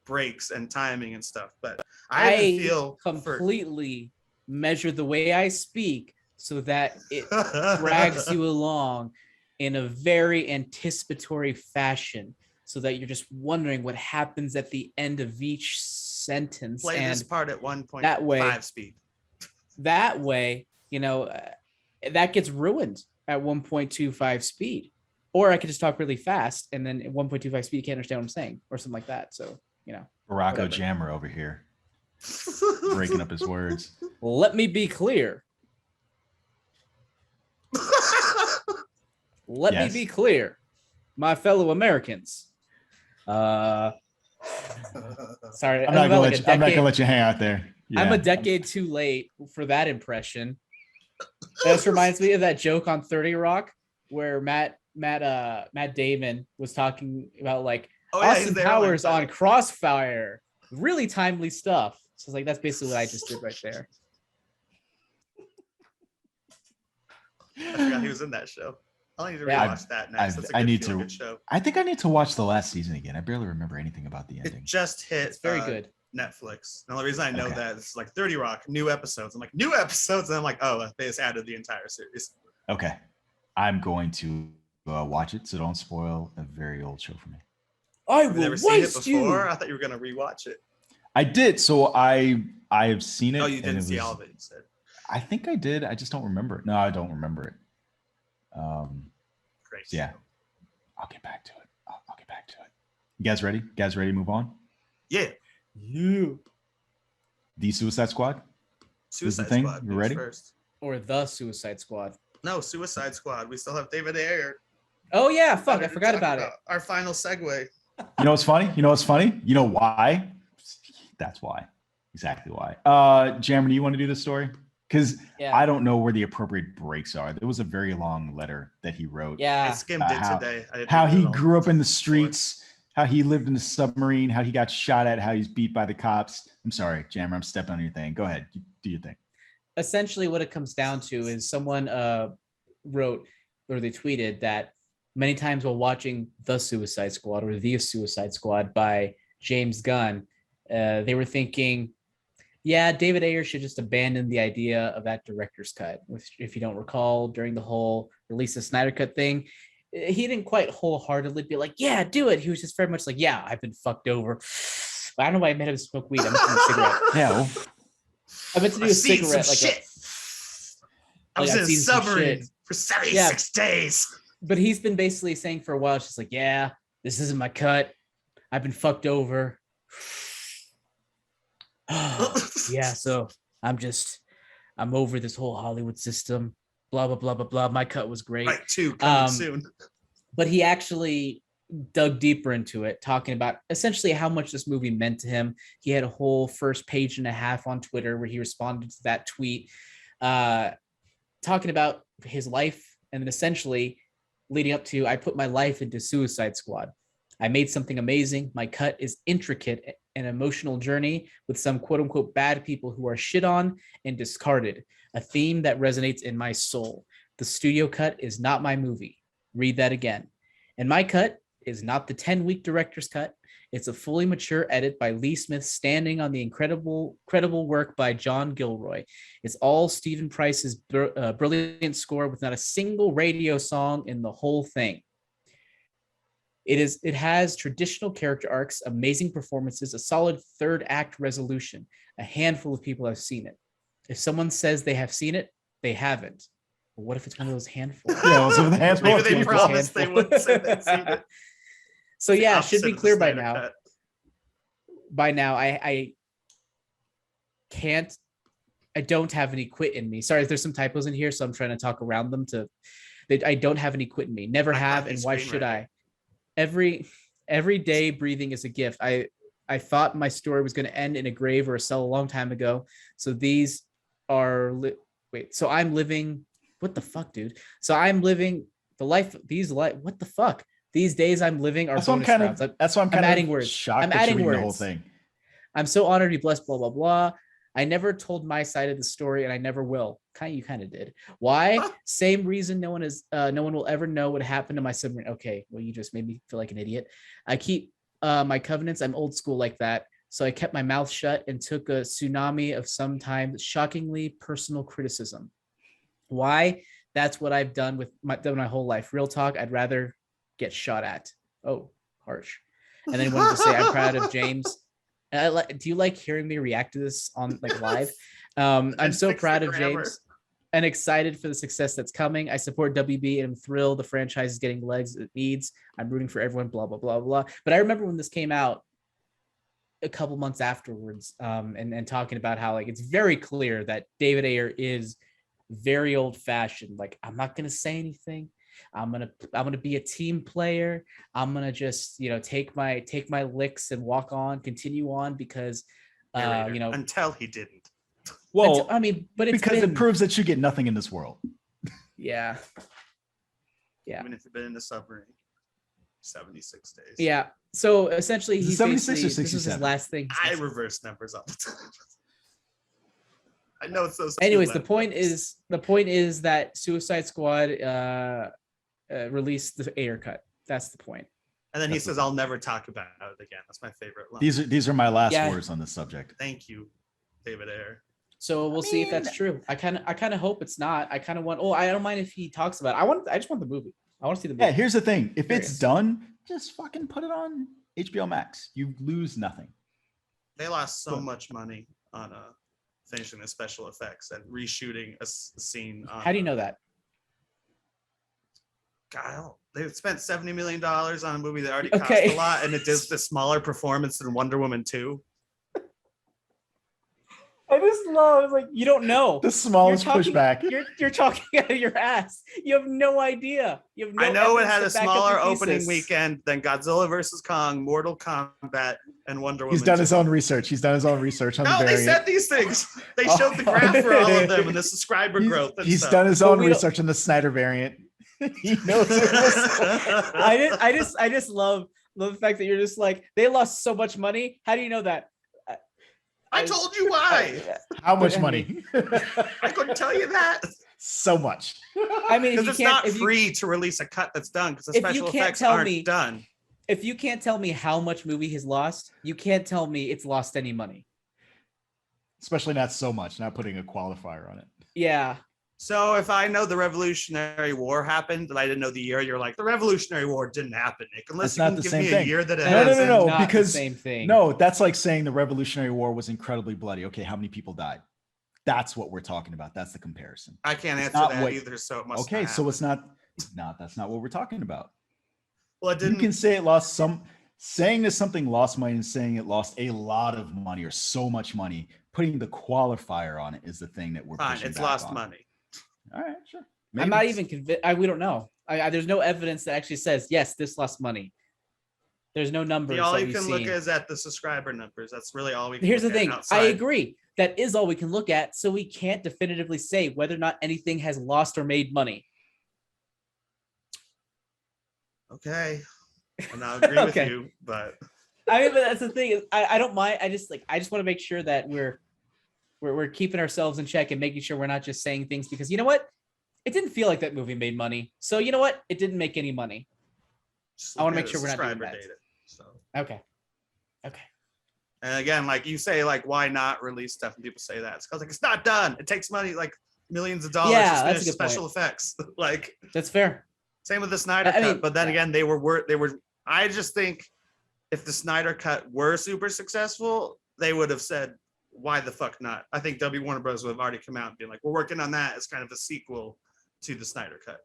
breaks and timing and stuff. But I feel completely measure the way I speak so that it drags you along in a very anticipatory fashion, so that you're just wondering what happens at the end of each sentence. Play and this part at 1.5 speed. That way, that gets ruined at 1.25 speed. or I could just talk really fast and then at 1.25 speed you can't understand what I'm saying or something like that. So, you know, Baracko whatever. Jammer over here, breaking up his words. Let me be clear. Let me be clear, my fellow Americans. Sorry, I'm not gonna let you hang out there. Yeah. I'm a decade too late for that impression. This reminds me of that joke on 30 Rock where Matt Damon was talking about like Austin Powers on Crossfire. Really timely stuff. So it's like that's basically what I just did right there. I forgot he was in that show. I need to rewatch that next. That's a good show. I think I need to watch the last season again. I barely remember anything about the ending. It just hit. It's very good. Netflix. The only reason I know that is like 30 Rock, new episodes. I'm like, new episodes, and I'm like, oh, they just added the entire series. Okay, I'm going to watch it, so don't spoil a very old show for me. I've never seen it before. I thought you were gonna rewatch it. I did. So I have seen it. Oh, you didn't see all of it. You said. I think I did. I just don't remember it. No, I don't remember it. Great. Yeah, I'll get back to it. I'll get back to it. You guys ready? You guys ready to move on? Yeah. You. The Suicide Squad. Suicide Squad. You ready? First. Or the Suicide Squad. No, Suicide Squad. We still have David Ayer. Oh yeah, fuck! I forgot about it. Our final segue. You know what's funny? You know why? That's why. Exactly why. Jammer, do you want to do this story? Because I don't know where the appropriate breaks are. There was a very long letter that he wrote. Yeah. I skimmed it today. How he grew up in the streets, how he lived in a submarine, how he got shot at, how he's beat by the cops. I'm sorry, Jammer, I'm stepping on your thing. Go ahead. Do your thing. Essentially, what it comes down to is someone wrote or they tweeted that many times while watching The Suicide Squad or The Suicide Squad by James Gunn, they were thinking, yeah, David Ayer should just abandon the idea of that director's cut. Which, if you don't recall, during the whole release of Snyder Cut thing, he didn't quite wholeheartedly be like, yeah, do it. He was just very much like, yeah, I've been fucked over. I don't know why I made him smoke weed. I'm just a cigarette. Yeah. I meant to do a cigarette. Like shit. I was in a submarine for 76 days. But he's been basically saying for a while, it's just like, yeah, this isn't my cut. I've been fucked over. Yeah, so I'm over this whole Hollywood system. Blah, blah, blah, blah, blah. My cut was great. Right, too, coming soon. But he actually dug deeper into it, talking about essentially how much this movie meant to him. He had a whole first page and a half on Twitter where he responded to that tweet, talking about his life and then essentially leading up to, I put my life into Suicide Squad. I made something amazing. My cut is intricate, an emotional journey with some quote unquote bad people who are shit on and discarded, a theme that resonates in my soul. The studio cut is not my movie. Read that again. And my cut is not the 10-week director's cut. It's a fully mature edit by Lee Smith standing on the incredible work by John Gilroy. It's all Stephen Price's brilliant score with not a single radio song in the whole thing. It has traditional character arcs, amazing performances, a solid third act resolution. A handful of people have seen it. If someone says they have seen it, they haven't. But what if it's one of those handfuls? Yeah, well, some of the handfuls. Maybe they promised they wouldn't say they'd seen it. So yeah, it should be clear by now. Cut. By now, I don't have any quit in me. Sorry if there's some typos in here, so I'm trying to talk around them I don't have any quit in me. Never have, and why should I? Every day breathing is a gift. I thought my story was going to end in a grave or a cell a long time ago. So these are so I'm living. What the fuck, dude? So I'm living the life. What the fuck? These days I'm living are bonus rounds. That's why I'm adding words. Shocked I'm adding words. The whole thing. I'm so honored to be blessed. Blah blah blah. I never told my side of the story, and I never will. You kind of did. Why? Same reason. No one will ever know what happened to my submarine. Okay, well, you just made me feel like an idiot. I keep my covenants. I'm old school like that. So I kept my mouth shut and took a tsunami of sometimes shockingly personal criticism. Why? That's what I've done with my whole life. Real talk. I'd rather get shot at. Oh, harsh. And then he wanted to say, I'm proud of James. Do you like hearing me react to this on live? I'm so proud of James. and excited for the success that's coming. I support WB and I'm thrilled the franchise is getting legs it needs. I'm rooting for everyone, blah, blah, blah, blah. But I remember when this came out a couple months afterwards, and talking about how like it's very clear that David Ayer is very old fashioned. Like, I'm not gonna say anything. I'm gonna be a team player. I'm gonna just, you know, take my licks and walk on, continue on, because you know, until he didn't. Well, I mean, but it's because it proves that you get nothing in this world. Yeah. Even if you've been in the submarine 76 days. Yeah. So essentially, he's 76 or this was 67? his last thing. I reverse numbers all the time. I know it's those. Anyways, the point is that Suicide Squad released the Ayer cut. That's the point. And then he says, "I'll never talk about it again." That's my favorite line. These are my last words on this subject. Thank you, David Ayer. So we'll see if that's true. I kind of hope it's not. I kind of want. Oh, I don't mind if he talks about it. I just want the movie. I want to see the movie. Yeah, here's the thing. If it's done, just fucking put it on HBO Max. You lose nothing. They lost so much money on finishing the special effects and reshooting a scene. How do you know that? Kyle, they spent $70 million on a movie that already cost a lot, and it does the smaller performance than Wonder Woman 2. I just love, like, you don't know. The smallest pushback. You're talking out of your ass. You have no idea. You have no I know it evidence had to a back up smaller your opening thesis. weekend than Godzilla vs. Kong, Mortal Kombat, and Wonder Woman. He's done 2. his own reresearch. He's done his own research on the No, they variant. said these things. They showed the graph for all of them and the subscriber growth. And He's stuff. done his own research on the Snyder variant. He knows it was. I just love the fact that you're just like, they lost so much money. How do you know that? I told you why. How much money? I couldn't tell you that. So much. I mean, Because it's not free to release a cut that's done because the special effects aren't done. If you can't tell me how much movie has lost, you can't tell me it's lost any money. Especially not so much, not putting a qualifier on it. Yeah. So if I know the Revolutionary War happened, but I didn't know the year, you're like, the Revolutionary War didn't happen, Nick. Unless you can give me a year that it has. No, not because the same thing. No, that's like saying the Revolutionary War was incredibly bloody. Okay, how many people died? That's what we're talking about. That's the comparison. I can't It's answer that what, either, so it must. Okay, so it's not. That's not what we're talking about. Well, it didn't. You can say it lost some. Saying that something lost money and saying it lost a lot of money or so much money. Putting the qualifier on it is the thing that we're fine. pushing It's back lost on. money. All right, sure. I'm not even convinced. We don't know. There's no evidence that actually says, yes, this lost money. There's no numbers. All you can look is at the subscriber numbers. That's really all we can Here's the look at thing. outside. I agree. That is all we can look at. So we can't definitively say whether or not anything has lost or made money. Okay. And I agree with you, but I mean, but that's the thing. I don't mind. I just want to make sure that we're keeping ourselves in check and making sure we're not just saying things because you know what? It didn't feel like that movie made money. So you know what? It didn't make any money. I want to make sure we're not doing that. data, so. Okay. And again, like you say, like why not release stuff? And people say that it's because like it's not done. It takes money, like millions of dollars to finish special effects. Like that's fair. Same with the Snyder cut. But then again, they were. I just think if the Snyder cut were super successful, they would have said, "Why the fuck not?" I think Warner Bros. Would have already come out and been like, "We're working on that as kind of a sequel to the Snyder cut."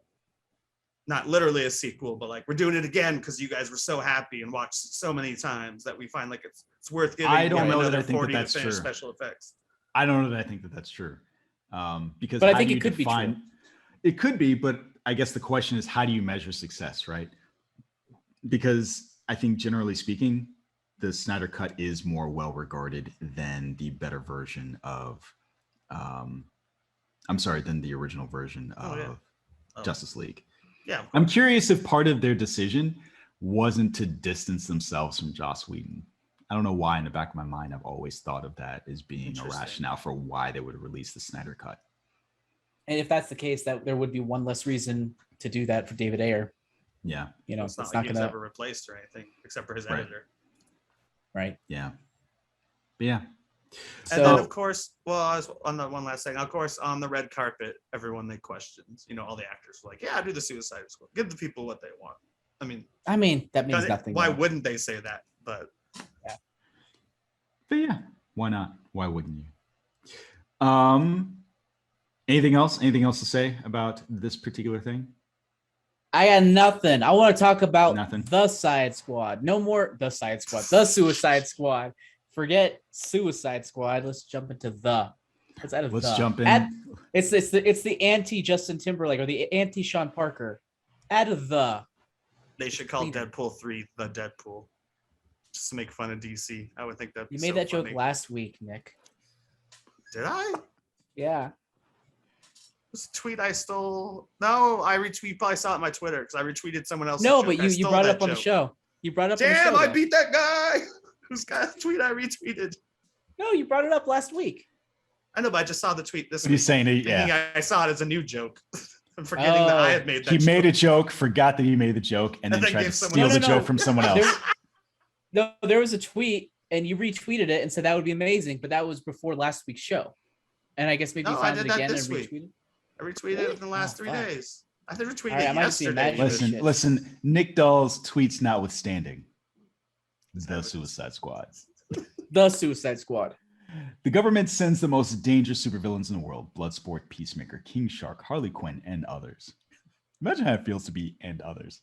Not literally a sequel, but like we're doing it again because you guys were so happy and watched it so many times that we find like it's worth giving. I don't know that another I think 40 that's to finish true. Special effects. I don't know that I think that that's true. Because but I think it could be true. It could be, but I guess the question is, how do you measure success, right? Because I think generally speaking, the Snyder cut is more well regarded than the better version of, than the original version of Justice League. Yeah, I'm curious if part of their decision wasn't to distance themselves from Joss Whedon. I don't know why in the back of my mind, I've always thought of that as being a rationale for why they would release the Snyder cut. And if that's the case, that there would be one less reason to do that for David Ayer. Yeah. You know, it's not like he's ever replaced or anything except for his editor. Right. Yeah. But yeah. And then of course, I was on the one last thing, of course, on the red carpet, everyone they questions, all the actors were like, yeah, do the Suicide Squad. Give the people what they want. I mean, that means nothing. Why wouldn't they say that? But yeah, why not? Why wouldn't you? Anything else? Anything else to say about this particular thing? I got nothing. I want to talk about Nothing. the Side Squad. No more the Side Squad. The Suicide Squad. Forget Suicide Squad. Let's jump into the. Let's add a Let's the. jump in. It's the anti Justin Timberlake or the anti Sean Parker. Add a the. They should call Deadpool 3 the Deadpool. Just to make fun of DC. I would think that. You made that joke last week, Nick. Did I? Yeah. This tweet I stole. No, I retweet. Probably saw it on my Twitter because I retweeted someone else. No, but you brought it up on the show. You brought it up. Damn, on the show, I beat that guy. Whose guy's tweet I retweeted? No, you brought it up last week. I know, but I just saw the tweet this week. He's saying it, yeah. I saw it as a new joke. I'm forgetting that I had made that joke. He made a joke, forgot that he made the joke, and then tried to steal the joke from someone else. There was a tweet, and you retweeted it and said that would be amazing, but that was before last week's show. And I guess maybe you found it again and retweeted. I retweeted it in the last 3 days. I think retweeted it yesterday. Listen, Nick Dahl's tweets notwithstanding. The Suicide Squad. The Suicide Squad. The government sends the most dangerous supervillains in the world: Bloodsport, Peacemaker, King Shark, Harley Quinn, and others. Imagine how it feels to be "and others"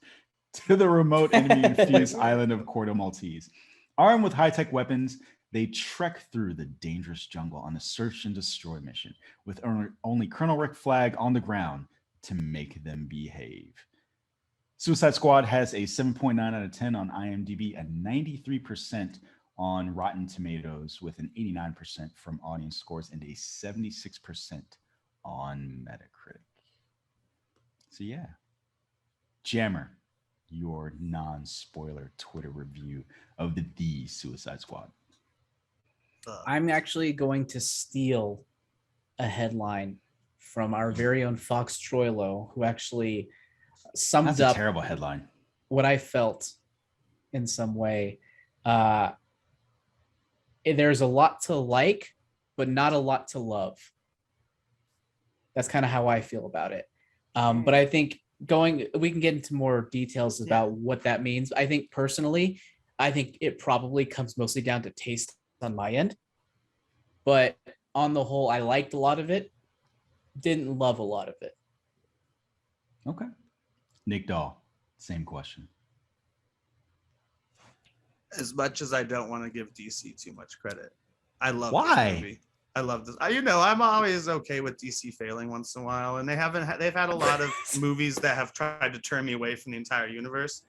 to the remote enemy-infused island of Corto Maltese. Armed with high-tech weapons, they trek through the dangerous jungle on a search and destroy mission, with only Colonel Rick Flag on the ground to make them behave. Suicide Squad has a 7.9 out of 10 on IMDb and 93% on Rotten Tomatoes, with an 89% from audience scores and a 76% on Metacritic. So yeah, Jammer, your non-spoiler Twitter review of the Suicide Squad. I'm actually going to steal a headline from our very own Fox Troilo, who actually summed up a terrible headline. What I felt in some way. There's a lot to like, but not a lot to love. That's kind of how I feel about it. But I think we can get into more details about what that means. I think personally, it probably comes mostly down to taste on my end. But on the whole, I liked a lot of it. Didn't love a lot of it. Okay. Nick Dahl, same question. As much as I don't want to give DC too much credit, I love this movie. I love this. I'm always okay with DC failing once in a while, and they've had a lot of movies that have tried to turn me away from the entire universe.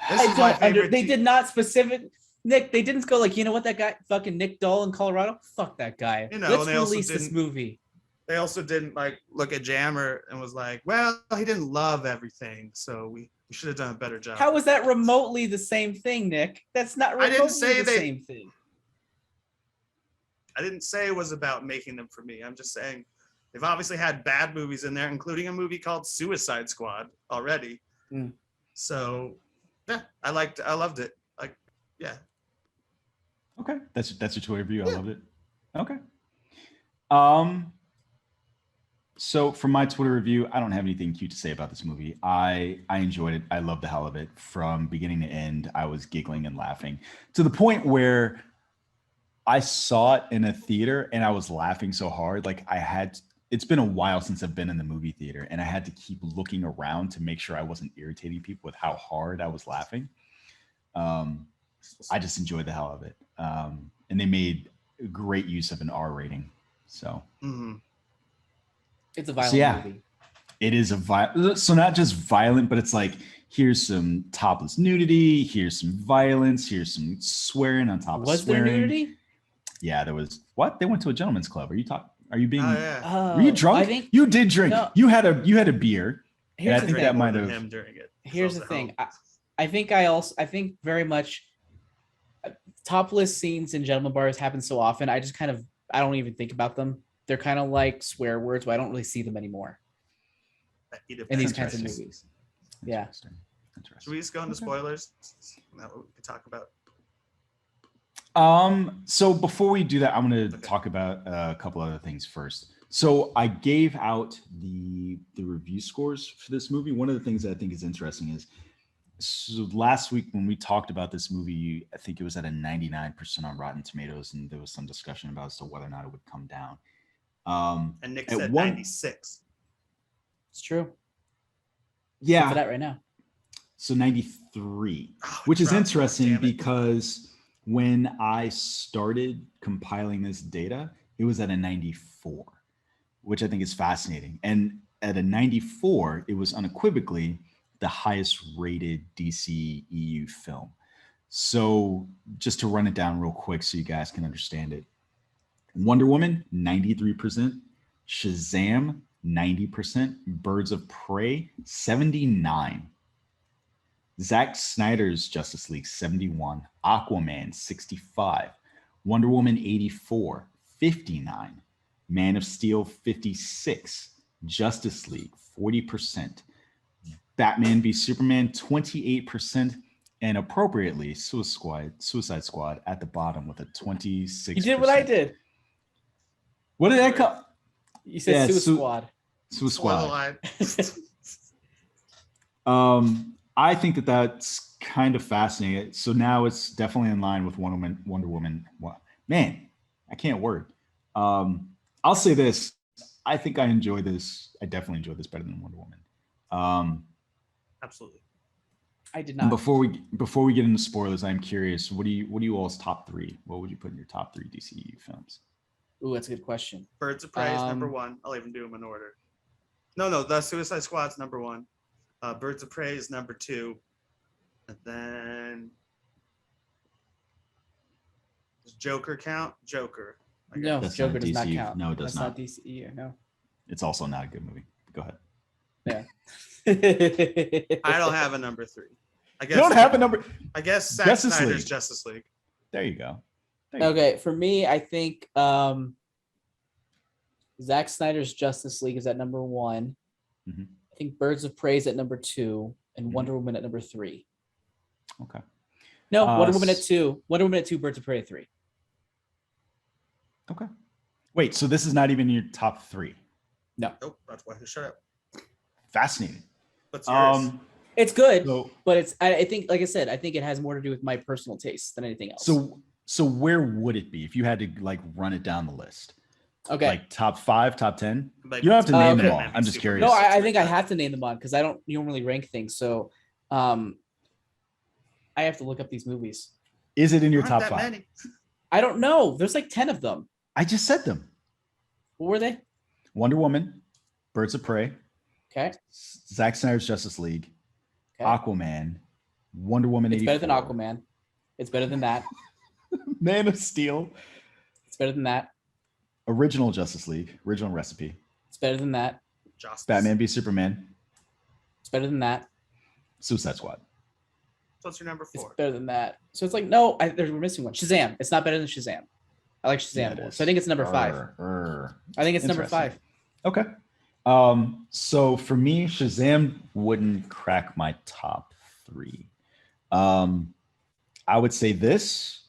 They did not specific. Nick, they didn't go like, you know what, that guy, fucking Nick Dahl in Colorado, fuck that guy. Let's release this movie. They also didn't look at Jammer and was like, well, he didn't love everything, so we should have done a better job. How is that remotely the same thing, Nick? That's not remotely same thing. I didn't say it was about making them for me. I'm just saying they've obviously had bad movies in there, including a movie called Suicide Squad already. So yeah, I loved it. Yeah. Okay. That's your Twitter review. I loved it. Okay. So from my Twitter review, I don't have anything cute to say about this movie. I enjoyed it. I loved the hell of it. From beginning to end, I was giggling and laughing to the point where I saw it in a theater and I was laughing so hard. It's been a while since I've been in the movie theater, and I had to keep looking around to make sure I wasn't irritating people with how hard I was laughing. I just enjoyed the hell of it. And they made great use of an R rating. So it's a violent movie. It is so not just violent, but it's like, here's some topless nudity, here's some violence, here's some swearing on top of swearing. Was there nudity? Yeah, there was. What? They went to a gentleman's club. Are you being? Were you drunk? You did drink. No. You had a beer. Here's I think that might have. Him during it. Here's the thing. I think very much topless scenes in gentleman bars happen so often. I don't even think about them. They're kind of like swear words, but I don't really see them anymore in these kinds of movies. Yeah. Interesting. Should we just go into spoilers? Now we can talk about. So before we do that, I'm going to talk about a couple other things first. So I gave out the review scores for this movie. One of the things that I think is interesting is, so last week when we talked about this movie, I think it was at a 99% on Rotten Tomatoes, and there was some discussion about as to whether or not it would come down. And Nick at said one- 96. It's true. Yeah. For that right now. So 93, Oh, which is dropped. interesting Damn it. because when I started compiling this data, it was at a 94, which I think is fascinating. And at a 94, it was unequivocally the highest rated DCEU film. So just to run it down real quick so you guys can understand it. Wonder Woman, 93%. Shazam, 90%. Birds of Prey, 79%. Zack Snyder's Justice League, 71%. Aquaman, 65%. Wonder Woman, 84%. 59%. Man of Steel, 56%. Justice League, 40%. Batman v Superman, 28%. And appropriately, Suicide Squad at the bottom with a 26%. You did what I did. What did I call? You said Suicide Squad. Suicide Squad. I think that that's kind of fascinating. So now it's definitely in line with Wonder Woman. Man, I can't word. I'll say this. I think I enjoy this. I definitely enjoy this better than Wonder Woman. Absolutely. I did And not. before we get into spoilers, I'm curious. What do you all's top three? What would you put in your top three DCU films? Ooh, that's a good question. Birds of Prey is number one. I'll even do them in order. No, the Suicide Squad's number one. Birds of Prey is number two. And then does Joker count? Joker. No, That's Joker not does not DCU. count. No, it does That's not. DCEU. No. It's also not a good movie. Go ahead. Yeah. I don't have a number three. I guess You don't have a number. I guess Zack Justice Snyder's League. Justice League. There you go. There you go. Okay, for me, I think Zack Snyder's Justice League is at number one. Mhm. I think Birds of Prey is at number two, and Mhm. Wonder Woman at number three. Okay. No, Wonder Woman at two. Wonder Woman at two. Birds of Prey at three. Okay. Wait, so this is not even your top three. Nope, that's why. Shut up. Fascinating. What's yours? It's good, So but it's. I think, like I said, I think it has more to do with my personal taste than anything else. so where would it be if you had to like run it down the list? okay. Like top 5, top 10? Like, You don't have to name them okay. all. I'm just curious. No, I think I have to name them on because I don't normally rank things. So, I have to look up these movies. Is it in your aren't top that 5? many. I don't know. There's like 10 of them. I just said them. What were they? Wonder Woman, Birds of Prey, Okay. Zack Snyder's Justice League, Okay. Aquaman, Wonder Woman It's 84. better than Aquaman. It's better than that. Man of Steel, It's better than that. original Justice League, original recipe, It's better than that. Justice. Batman v Superman, It's better than that. Suicide Squad. So what's your number It's 4? better than that. So it's like, no, we're missing one. Shazam. It's not better than Shazam. I like Shazam Yeah, it more. is. So I think it's number 5. I think it's number Interesting. 5. Okay. So for me, Shazam wouldn't crack my top 3. I would say this,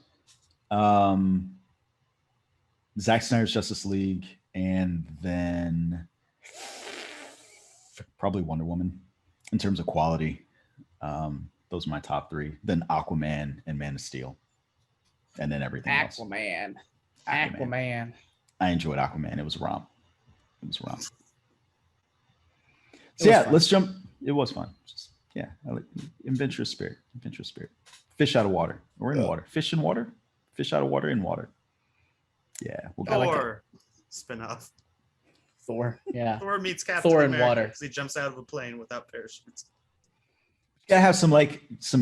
Zack Snyder's Justice League, and then probably Wonder Woman in terms of quality. Those are my top 3. Then Aquaman and Man of Steel, and then everything else. Aquaman. I enjoyed Aquaman. It was a romp. It So was yeah, fun. let's jump. It was fun. I like adventurous spirit. Fish out of water or in water. Fish in water. Fish out of water in water. Yeah, we'll go. Thor spin-off. Thor. Yeah. Thor meets Captain Thor in America water. because he jumps out of a plane without parachutes. Gotta have some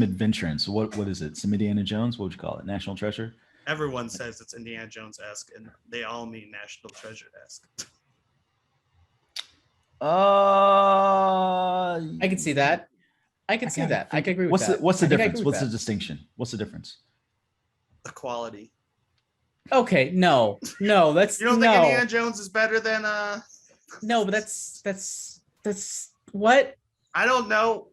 adventure in. So what is it? Some Indiana Jones? What would you call it? National Treasure? Everyone says it's Indiana Jones-esque, and they all mean National Treasure-esque. I can see that. I can see that. I can agree with that. What's the I think I difference? agree with What's the that. distinction? What's the difference? The quality. Okay, no, that's You don't no, think Indiana Jones is better than no, but that's what? I don't know.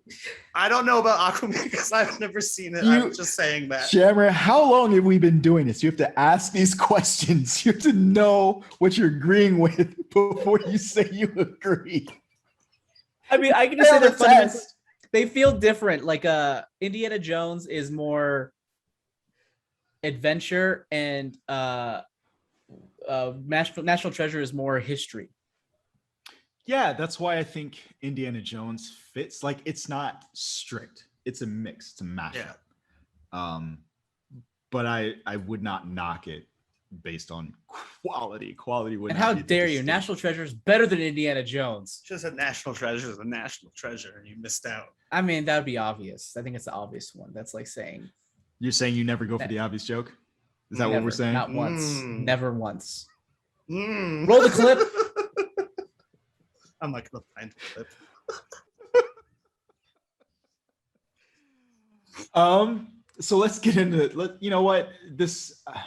I don't know about Aquaman because I've never seen it. You- I'm just saying that. Shammer, how long have we been doing this? You have to ask these questions. You have to know what you're agreeing with before you say you agree. I mean, I can just say Fail they're the fundamental. test. They feel different. Like Indiana Jones is more adventure and National Treasure is more history. Yeah, that's why I think Indiana Jones fits. Like, it's not strict. It's a mix. It's a mashup. But I would not knock it based on quality. Quality would. And not how be the dare you? distinct- National Treasure is better than Indiana Jones. Just a National Treasure is a National Treasure, and you missed out. I mean, that would be obvious. I think it's the obvious one. That's like saying You're saying you never go for the obvious joke? Is that what we're saying? Not once. Never once. Mm. Roll the clip. I'm not gonna find the clip. So let's get into you know what this. I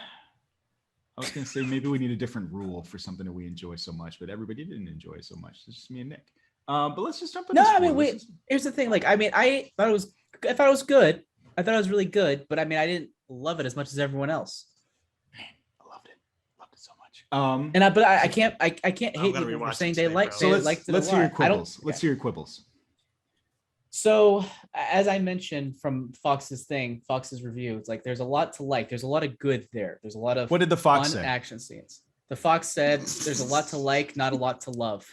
was gonna say maybe we need a different rule for something that we enjoy so much, but everybody didn't enjoy it so much. It's just me and Nick. But let's just jump into. No, I mean, wait. Here's the thing. Like, I mean, I thought it was good. I thought it was really good, but I mean, I didn't love it as much as everyone else. Man, I loved it so much. But I can't hate people for rewatch saying it they today, like. bro. They So liked it. let's a hear your lot. I don't. quibbles. Let's hear your quibbles. So, as I mentioned from Fox's review, it's like there's a lot to like. There's a lot of good there. There's a lot of What did the Fox fun say? action scenes. The Fox said there's a lot to like, not a lot to love.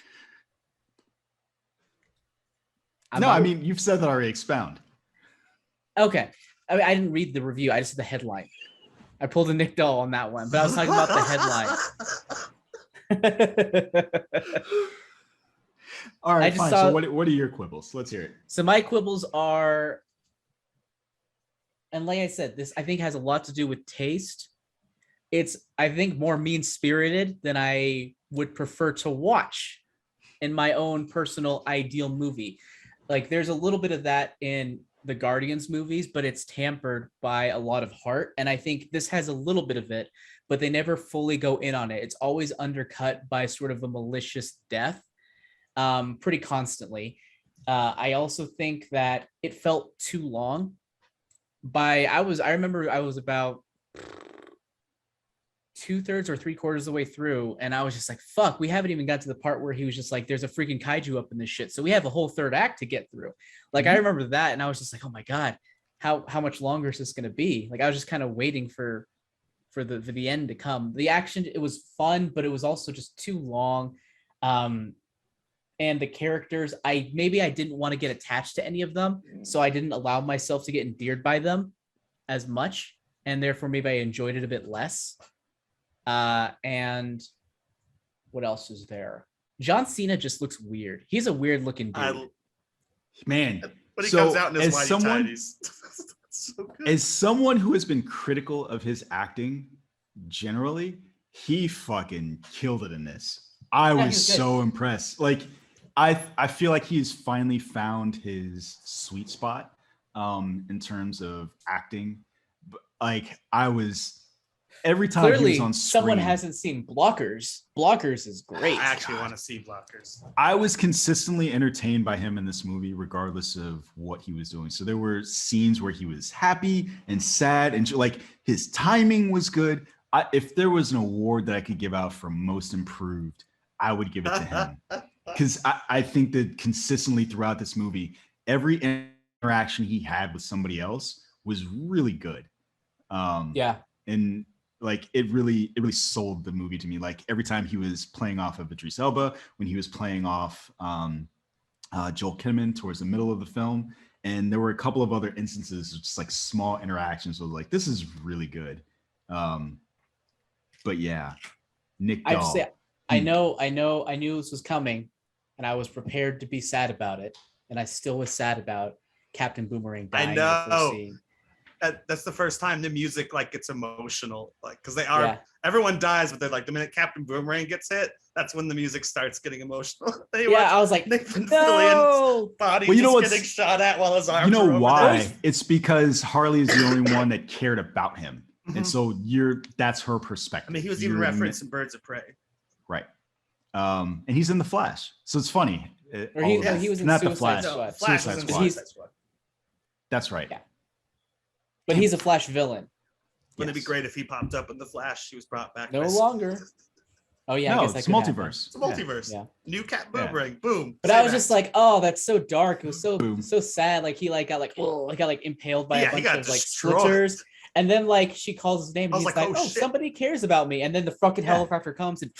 I mean, you've said that already. Expound. Okay. I mean, I didn't read the review. I just said the headline. I pulled a Nick Doll on that one, but I was talking about the headline. All right, fine. saw- So what are your quibbles? Let's hear it. So my quibbles are, and like I said, this I think has a lot to do with taste. It's, I think, more mean-spirited than I would prefer to watch in my own personal ideal movie. Like, there's a little bit of that in the Guardians movies, but it's tempered by a lot of heart. And I think this has a little bit of it, but they never fully go in on it. It's always undercut by sort of a malicious death pretty constantly. I also think that it felt too long. I remember I was about 2/3 or 3/4 of the way through, and I was just like, fuck, we haven't even got to the part where he was just like, there's a freaking kaiju up in this shit. So we have a whole third act to get through. Like, I remember that, and I was just like, oh my God, how much longer is this going to be? Like, I was just kind of waiting for the end to come. The action, it was fun, but it was also just too long. And the characters, I didn't want to get attached to any of them, so I didn't allow myself to get endeared by them as much, and therefore maybe I enjoyed it a bit less. And what else is there? John Cena just looks weird. He's a weird looking dude. Man, But he so comes out in his as whitey someone- tighties. So good. as someone who has been critical of his acting generally, he fucking killed it in this. I Yeah, he was was good. so impressed. Like, I feel like he's finally found his sweet spot in terms of acting. But like, I was every time he Clearly, was on screen, someone hasn't seen Blockers. Blockers is great. I actually want to see Blockers. I was consistently entertained by him in this movie, regardless of what he was doing. So there were scenes where he was happy and sad, and like his timing was good. If there was an award that I could give out for most improved, I would give it to him. Because I think that consistently throughout this movie, every interaction he had with somebody else was really good. Yeah. And like it really sold the movie to me. Like every time he was playing off of Idris Elba, when he was playing off Joel Kinnaman towards the middle of the film, and there were a couple of other instances of just like small interactions. So like, this is really good. But yeah, Nick I have to Dahl. say, I knew this was coming, and I was prepared to be sad about it, and I still was sad about Captain Boomerang dying. I in the first know. scene. That's the first time the music like gets emotional, like because they are Yeah. everyone dies, but they're like the minute Captain Boomerang gets hit, that's when the music starts getting emotional. Then you Yeah, watch I was like, Nathan no. Fillion's body Well, you know just what's- getting shot at while his arms. You are know over why? there. It's because Harley is the only one that cared about him. Mhm. And so that's her perspective. I mean, he was even You're referenced in Birds of Prey. right. And he's in the Flash. So it's funny. Or all he, of no, that. he was in Not the Suicide Flash. Squad. Flash Suicide was in Squad. Suicide Squad. That's right. Yeah. But he's a Flash villain. Wouldn't it be Yes. great if he popped up in the Flash? He was brought back. No by- longer. Oh yeah, I No, guess that it's could happen. multiverse. It's a multiverse. Yeah. New Cat Yeah. Boomerang. Boom. But Say I was that. just like, oh, that's so dark. It was so Boom. so sad. Like he got impaled by Yeah, a he bunch got of like destroyed. splitters, And then like she calls his name I and was he's like, like, oh, oh, shit. somebody cares about me. And then the fucking Yeah. helicopter comes and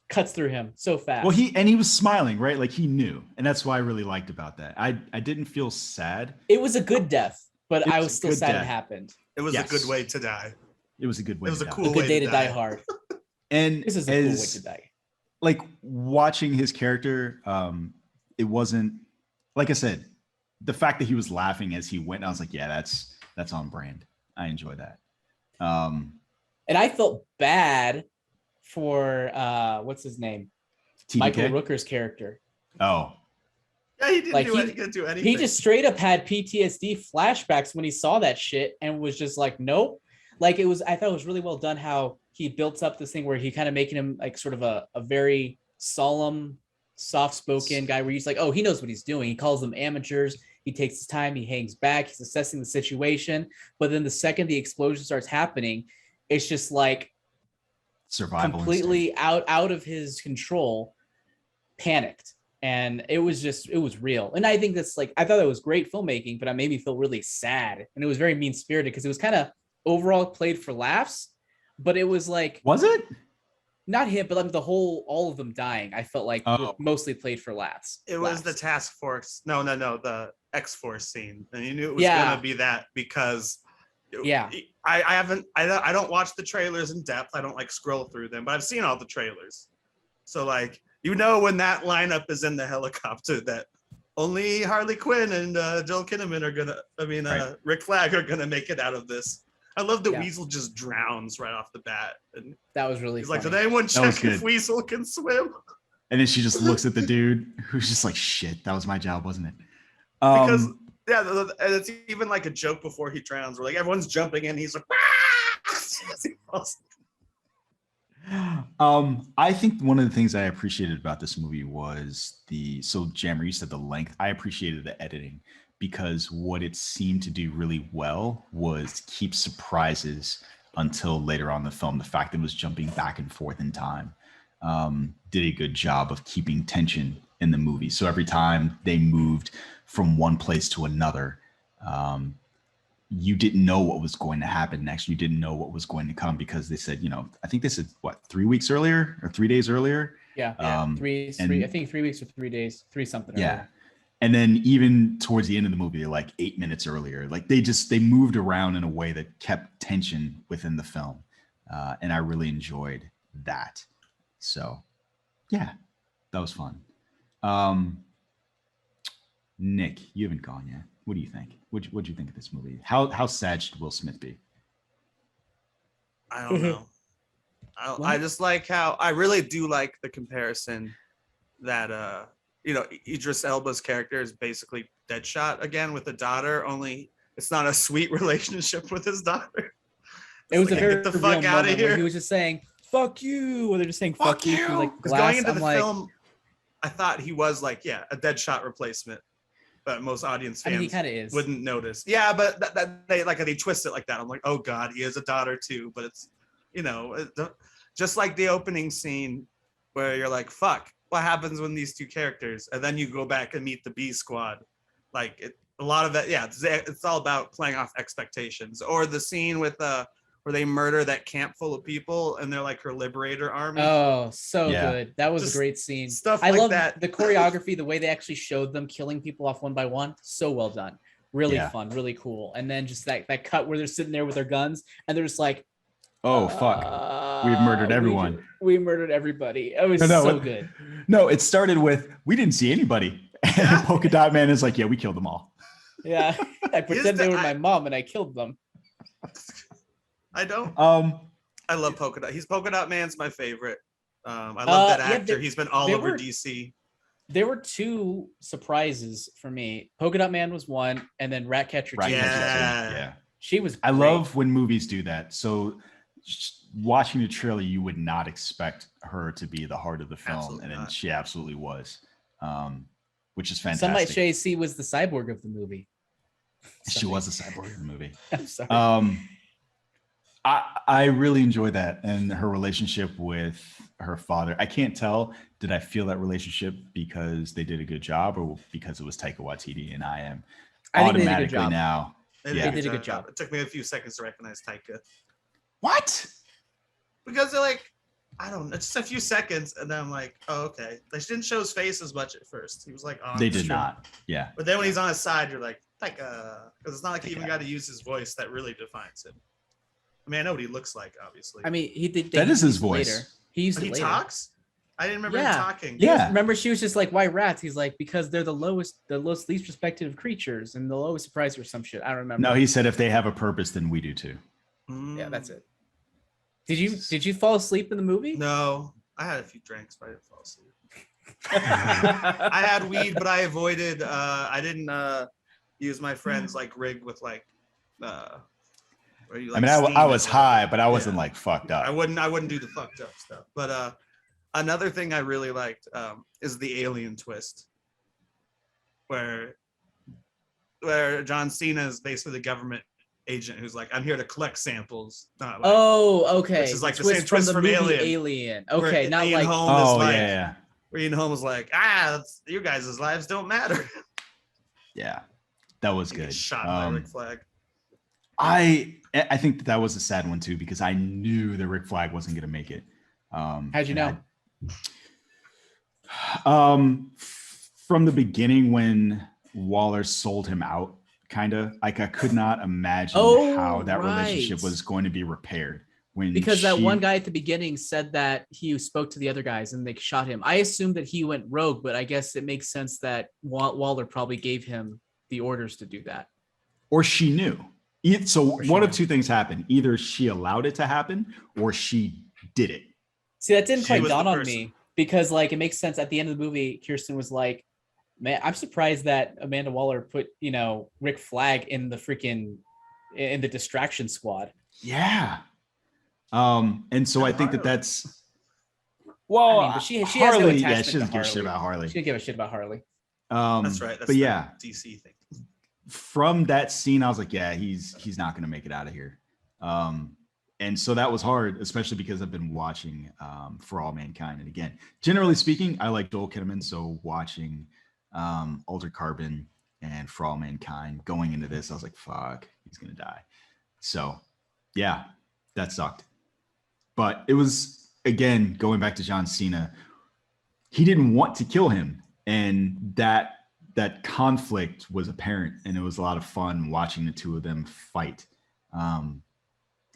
cuts through him so fast. Well, he was smiling, right? Like he knew. And that's what I really liked about that. I didn't feel sad. It was a good death, but It I was was a still good sad death. it happened. It was Yes. a good way to die. It was a good way. It was to a die. cool A good way day to to die die. hard. And This is a cool way to die. Like watching his character, it wasn't, like I said, the fact that he was laughing as he went, I was like, yeah, that's on brand. I enjoy that. And I felt bad for what's his name? TDK? Michael Rooker's character. Oh, Yeah, he didn't Like, do, he- any, he didn't do anything. He just straight up had PTSD flashbacks when he saw that shit and was just like, nope. Like I thought it was really well done how he built up this thing where he kind of making him like sort of a very solemn, soft-spoken guy where he's like, oh, he knows what he's doing. He calls them amateurs. He takes his time. He hangs back. He's assessing the situation. But then the second the explosion starts happening, it's just like survival completely out of his control, panicked. And it was real. And I think that's like, I thought it was great filmmaking, but it made me feel really sad. And it was very mean spirited because it was kind of overall played for laughs, but it was like, Was it? not him, but like all of them dying. I felt like were mostly played for laughs. It was the task force. No, the X-Force scene. And you knew it was Yeah. gonna be that because Yeah. I don't watch the trailers in depth. I don't like scroll through them, but I've seen all the trailers. So like, you know, when that lineup is in the helicopter that only Harley Quinn and Joel Kinnaman are gonna, Right. Rick Flag are gonna make it out of this. I love the Yeah. Weasel just drowns right off the bat. And That was really he's funny. like, did anyone That was check if good. Weasel can swim? And then she just looks at the dude who's just like, shit, that was my job, wasn't it? Because and it's even like a joke before he drowns where like everyone's jumping in, he's like, as he falls. I think one of the things I appreciated about this movie was Jammer, you said the length. I appreciated the editing because what it seemed to do really well was keep surprises until later on in the film. The fact that it was jumping back and forth in time did a good job of keeping tension in the movie. So every time they moved from one place to another, you didn't know what was going to happen next. You didn't know what was going to come because they said, I think they said 3 weeks earlier or 3 days earlier. Yeah. Three. I think 3 weeks or 3 days, three something. Yeah. Earlier. And then even towards the end of the movie, like 8 minutes earlier, like they moved around in a way that kept tension within the film. And I really enjoyed that. So yeah, that was fun. Nick, you haven't gone yet. What do you think? What'd you think of this movie? How sad should Will Smith be? I don't know. I just like how I really do like the comparison that Idris Elba's character is basically Deadshot again with a daughter, only it's not a sweet relationship with his daughter. It was like, a very get the real fuck out of moment where here. he was just saying "fuck you," or they're just saying "fuck you" through, like Because glass. going into I'm the like, film, I thought he was like, a Deadshot replacement, but most audience I fans mean, he kind of is. wouldn't notice. Yeah, but they twist it like that. I'm like, oh god, he has a daughter too. But it's just like the opening scene where you're like, fuck, what happens when these two characters, and then you go back and meet the B Squad. Like a lot of that, it's all about playing off expectations. Or the scene with where they murder that camp full of people and they're like her liberator army. Oh, so Yeah. good. That was Just a great scene. stuff I like love that. the choreography, the way they actually showed them killing people off one by one. So well done. Really Yeah. fun, really cool. And then just that cut where they're sitting there with their guns and they're just like, Oh, fuck. We've murdered everyone. We murdered everybody. It was No, so it- good. No, it started with, we didn't see anybody. And Polka Dot Man is like, yeah, we killed them all. Yeah. I pretend they were I- my mom and I killed them. I don't. I love Polka Dot. Polka Dot Man's my favorite. I love that yeah, actor. He's been all they over were- DC. There were two surprises for me. Polka Dot Man was one, and then Ratcatcher 2. Right. Yeah. Yeah. She was I great. love when movies do that. So watching the trailer, you would not expect her to be the heart of the film. Absolutely and then not. she absolutely was, which is Some might fantastic. say she was the cyborg of the movie. She Sorry. was a cyborg in the movie. I'm sorry. I really enjoy that and her relationship with her father. I can't tell, did I feel that relationship because they did a good job or because it was Taika Waititi? And I am I think they did a good automatically job. now They Yeah. did a good job. It took me a few seconds to recognize Taika. What? Because they're like, I don't know, just a few seconds, and then I'm like, oh, okay. They didn't show his face as much at first. He was like, They did not. Yeah. But then when he's on his side, you're like, because it's not like he even got to use his voice that really defines him. I mean, I know what he looks like, obviously. I mean, he did. That is his used it voice. Later. He used But it he later. talks? I didn't remember him Yeah. talking. Yeah. Remember, she was just like, "Why rats?" He's like, "Because they're the lowest, least respected of creatures, and the lowest surprise or some shit." I don't remember. No, he said if they have a purpose, then we do too. Yeah, that's it. Did you fall asleep in the movie? No, I had a few drinks, but I didn't fall asleep. I had weed, but I avoided. I didn't use my friend's like rig with like. Where you, like, I mean, steam I it was or high, but I wasn't Yeah. like fucked up. I wouldn't do the fucked up stuff. But another thing I really liked is the alien twist, where John Cena is basically the government agent who's like, I'm here to collect samples. Not like, Oh, okay. Which is like the twist same twist from movie Alien. Okay, where not Ian like Holm Oh is like, yeah. where Ian Holm was like, you guys' lives don't matter. Yeah, that was He gets good. shot by Rick Flag. I think that was a sad one too, because I knew that Rick Flag wasn't going to make it. How'd you know? From the beginning when Waller sold him out, kind of like I could not imagine how that relationship was going to be repaired. Because that one guy at the beginning said that he spoke to the other guys and they shot him. I assumed that he went rogue, but I guess it makes sense that Waller probably gave him the orders to do that. Or she knew. So one of two things happened. Either she allowed it to happen or she did it. See, that didn't She quite was dawn the on person. me because like it makes sense at the end of the movie. Kirsten was like, man, I'm surprised that Amanda Waller put, Rick Flag in the distraction squad. Yeah. And so I think that's I mean, but she has no Harley. attachment Yeah, she to doesn't give a shit Harley. about Harley. She didn't give a shit about Harley. That's right. That's but yeah, the DC thing. from that scene, I was like, yeah, he's not going to make it out of here. And so that was hard, especially because I've been watching For All Mankind. And again, generally speaking, I like Joel Kinnaman. So watching Altered Carbon and For All Mankind going into this, I was like, fuck, he's going to die. So yeah, that sucked. But it was, again, going back to John Cena, he didn't want to kill him. And that conflict was apparent, and it was a lot of fun watching the two of them fight,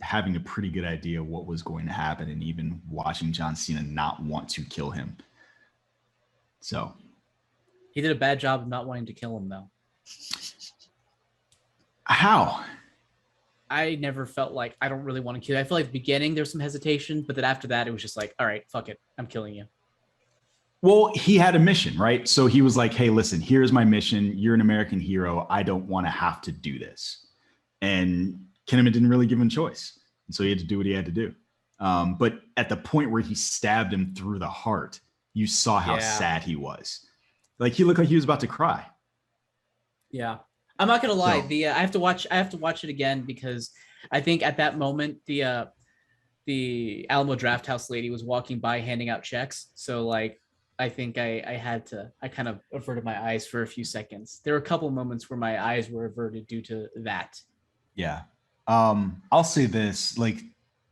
having a pretty good idea what was going to happen, and even watching John Cena not want to kill him. So He did a bad job of not wanting to kill him, though. how? I never felt like I don't really want to kill you. I feel like at the beginning there's some hesitation, but then after that it was just like, all right, fuck it, I'm killing you. Well, he had a mission, right? So he was like, hey, listen, here's my mission. You're an American hero. I don't want to have to do this. And Kinnaman didn't really give him a choice. And so he had to do what he had to do. But at the point where he stabbed him through the heart, you saw how sad he was. Like he looked like he was about to cry. Yeah. I'm not gonna lie. So- I have to watch it again because I think at that moment the Alamo Drafthouse lady was walking by handing out checks. So like I think I kind of averted my eyes for a few seconds. There were a couple moments where my eyes were averted due to that. Yeah. I'll say this, like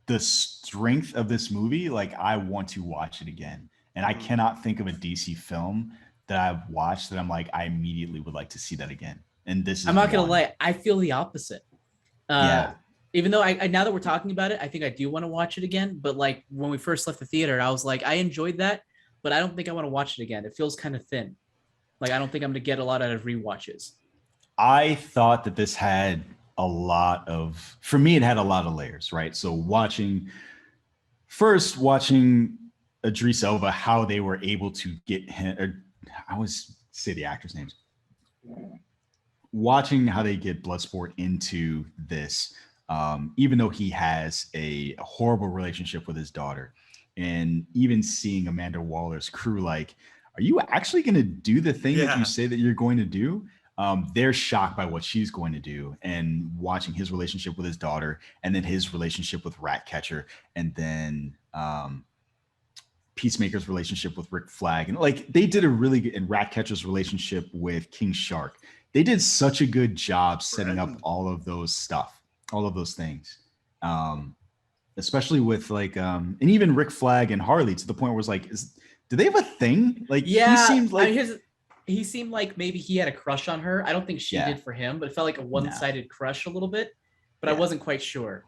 the strength of this movie, like I want to watch it again. And I cannot think of a DC film that I've watched that I'm like, I immediately would like to see that again. And this is I'm not gonna one. lie, I feel the opposite. Yeah. Even though I now that we're talking about it, I think I do want to watch it again. But like when we first left the theater, I was like, I enjoyed that, but I don't think I want to watch it again. It feels kind of thin. Like I don't think I'm gonna get a lot out of rewatches. I thought that this had a lot of, for me, it had a lot of layers, right? So watching Idris Elba, how they were able to get him, or I always say the actors' names. Watching how they get Bloodsport into this, even though he has a horrible relationship with his daughter, and even seeing Amanda Waller's crew, like, are you actually going to do the thing that you say that you're going to do? They're shocked by what she's going to do, and watching his relationship with his daughter, and then his relationship with Ratcatcher, and then Peacemaker's relationship with Rick Flag. And like they did a really good, and Ratcatcher's relationship with King Shark. they did such a good job setting up Friend. all of those things. Especially with like and even Rick Flag and Harley, to the point where it's like, do they have a thing? Like, Yeah, he seemed like he seemed like maybe he had a crush on her. I don't think she did for him, but it felt like a one-sided crush a little bit. But I wasn't quite sure.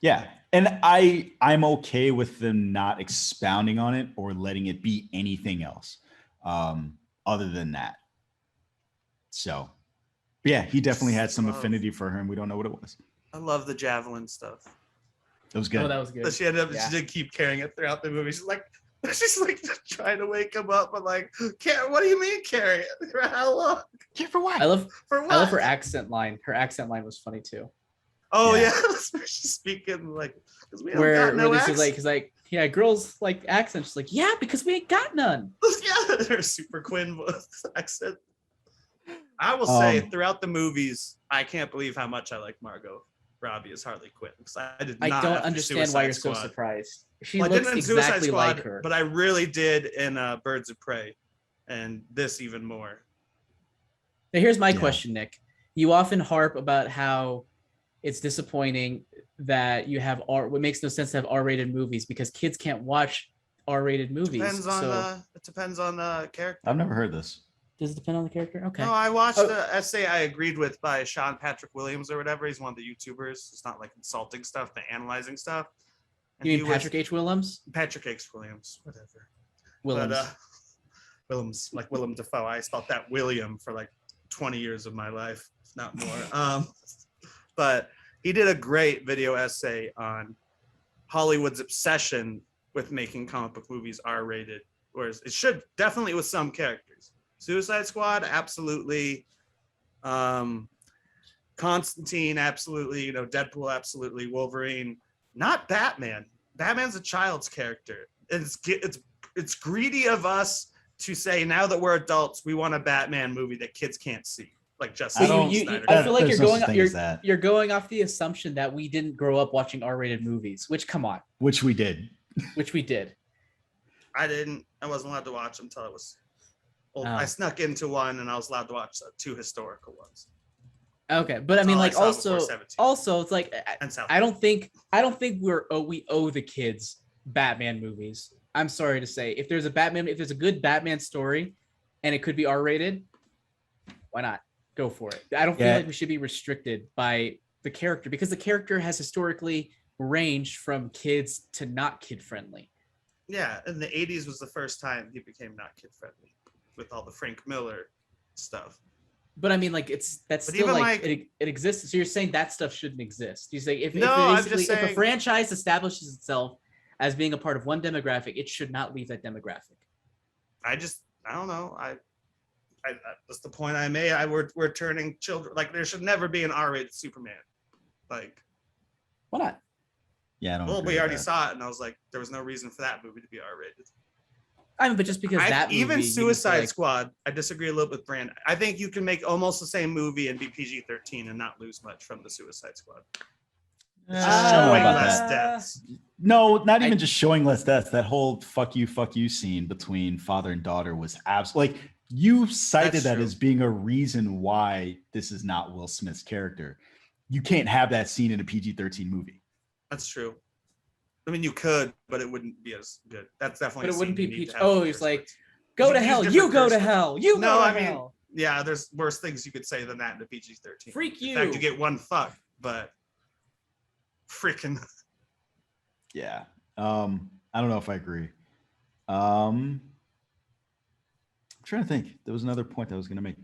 Yeah, and I'm okay with them not expounding on it or letting it be anything else other than that. So, yeah, he definitely had some affinity for her, and we don't know what it was. I love the javelin stuff. It was good. Oh, that was good. But she ended up, she did keep carrying it throughout the movie. She's like trying to wake him up, but like, what do you mean carry it? For how long? For what? I love her accent line. Her accent line was funny too. Oh yeah, she's speaking like, because we don't got no accent. She's like, yeah, girls like accents. She's like, yeah, because we ain't got none. Yeah, her super Quinn accent. I will say, throughout the movies, I can't believe how much I like Margot Robbie as Harley Quinn, because I did not. I don't understand why you're so surprised. She looks exactly like her. But I really did in Birds of Prey, and this even more. Now, here's my question, Nick. You often harp about how it's disappointing that you have what makes no sense to have R-rated movies because kids can't watch R-rated movies. It depends on the character. I've never heard this. Does it depend on the character? Okay. No, I watched the essay I agreed with by Sean Patrick Williams or whatever. He's one of the YouTubers. It's not like insulting stuff, but analyzing stuff. And you mean Patrick H. Williams? Patrick H. Williams, whatever. Williams. But, Williams, like Willem Dafoe. I spelled that William for like 20 years of my life, if not more. But he did a great video essay on Hollywood's obsession with making comic book movies R-rated, whereas it should definitely with some characters. Suicide Squad, absolutely. Constantine, absolutely. Deadpool, absolutely. Wolverine, not Batman. Batman's a child's character. It's greedy of us to say, now that we're adults, we want a Batman movie that kids can't see, like Justice Snyder. I feel like you're going off the assumption that we didn't grow up watching R-rated movies. Which, come on. Which we did. I didn't. I wasn't allowed to watch them until I was. Well, I snuck into one, and I was allowed to watch 2 historical ones. Okay, but I mean, like, also, it's like I don't think we owe the kids Batman movies. I'm sorry to say, if there's a good Batman story, and it could be R-rated, why not go for it? I don't feel like we should be restricted by the character, because the character has historically ranged from kids to not kid friendly. Yeah, and the 80s was the first time he became not kid friendly, with all the Frank Miller stuff. But I mean, like, that's still like it exists. So you're saying that stuff shouldn't exist? You say if a franchise establishes itself as being a part of one demographic, it should not leave that demographic. I don't know. I that's the point I made. We're turning children, like, there should never be an R-rated Superman. Like, why not? Yeah, I don't. Well, we already saw it, and I was like, there was no reason for that movie to be R-rated. I mean, but just because even Suicide Squad, I disagree a little with Brand. I think you can make almost the same movie and be PG-13 and not lose much from the Suicide Squad. Showing less deaths. No, not even just showing less deaths. That whole fuck you scene between father and daughter was absolutely, like, you cited that as being a reason why this is not Will Smith's character. You can't have that scene in a PG-13 movie. That's true. I mean, you could, but it wouldn't be as good. That's definitely. But it wouldn't be PG. Oh, he's like, go to hell. You go to hell. You go to hell. Yeah, there's worse things you could say than that in a PG-13. Freak you. In fact, you get one fuck, but freaking. Yeah. I don't know if I agree. I'm trying to think. There was another point that I was going to make.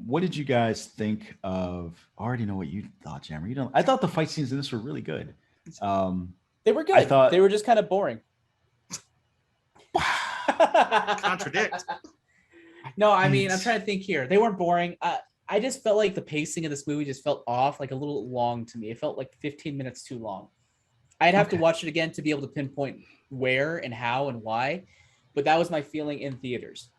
What did you guys think of? I already know what you thought, Jammer. I thought the fight scenes in this were really good. They were good. They were just kind of boring. Contradict. No, I mean, I'm trying to think here. They weren't boring. I just felt like the pacing of this movie just felt off, like a little long to me. It felt like 15 minutes too long. I'd have to watch it again to be able to pinpoint where and how and why, but that was my feeling in theaters.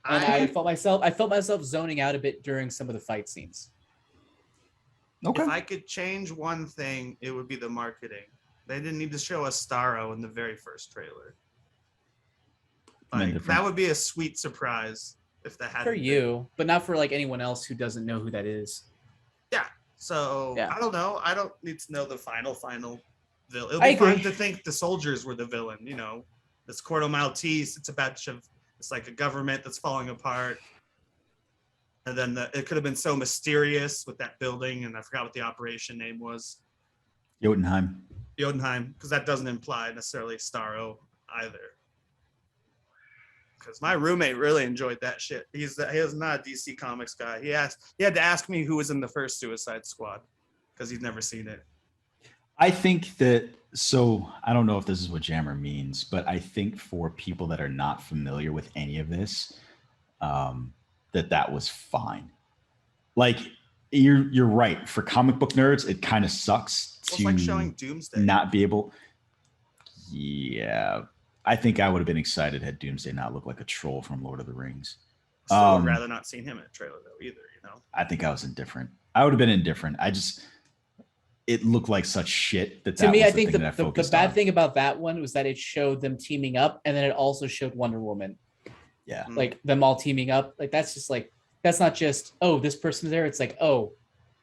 And I felt myself zoning out a bit during some of the fight scenes. Okay. If I could change one thing, it would be the marketing. They didn't need to show us Starro in the very first trailer. Like, that would be a sweet surprise if that had For you, but not for like anyone else who doesn't know who that is. Yeah. So Yeah. I don't know. I don't need to know the final villain. It'll I be fun agree. to think the soldiers were the villain. You know, this Corto Maltese. It's a batch of. It's like a government that's falling apart. And then it could have been so mysterious with that building, and I forgot what the operation name was. Jotunheim. Jotunheim, because that doesn't imply necessarily Starro either. Because my roommate really enjoyed that shit. He is not a DC Comics guy. He had to ask me who was in the first Suicide Squad because he's never seen it. I think that, so I don't know if this is what Jammer means, but I think for people that are not familiar with any of this, that was fine. Like you're right. For comic book nerds, it kind of sucks to like showing Doomsday. not be able. Yeah, I think I would have been excited had Doomsday not looked like a troll from Lord of the Rings. Still would rather not seen him in a trailer though either. You know. I think I was indifferent. I would have been indifferent. It looked like such shit that. To me, was I think the bad on. thing about that one was that it showed them teaming up, and then it also showed Wonder Woman. Yeah. Like them all teaming up. Like that's just like, that's not just, oh, this person's there. It's like, oh,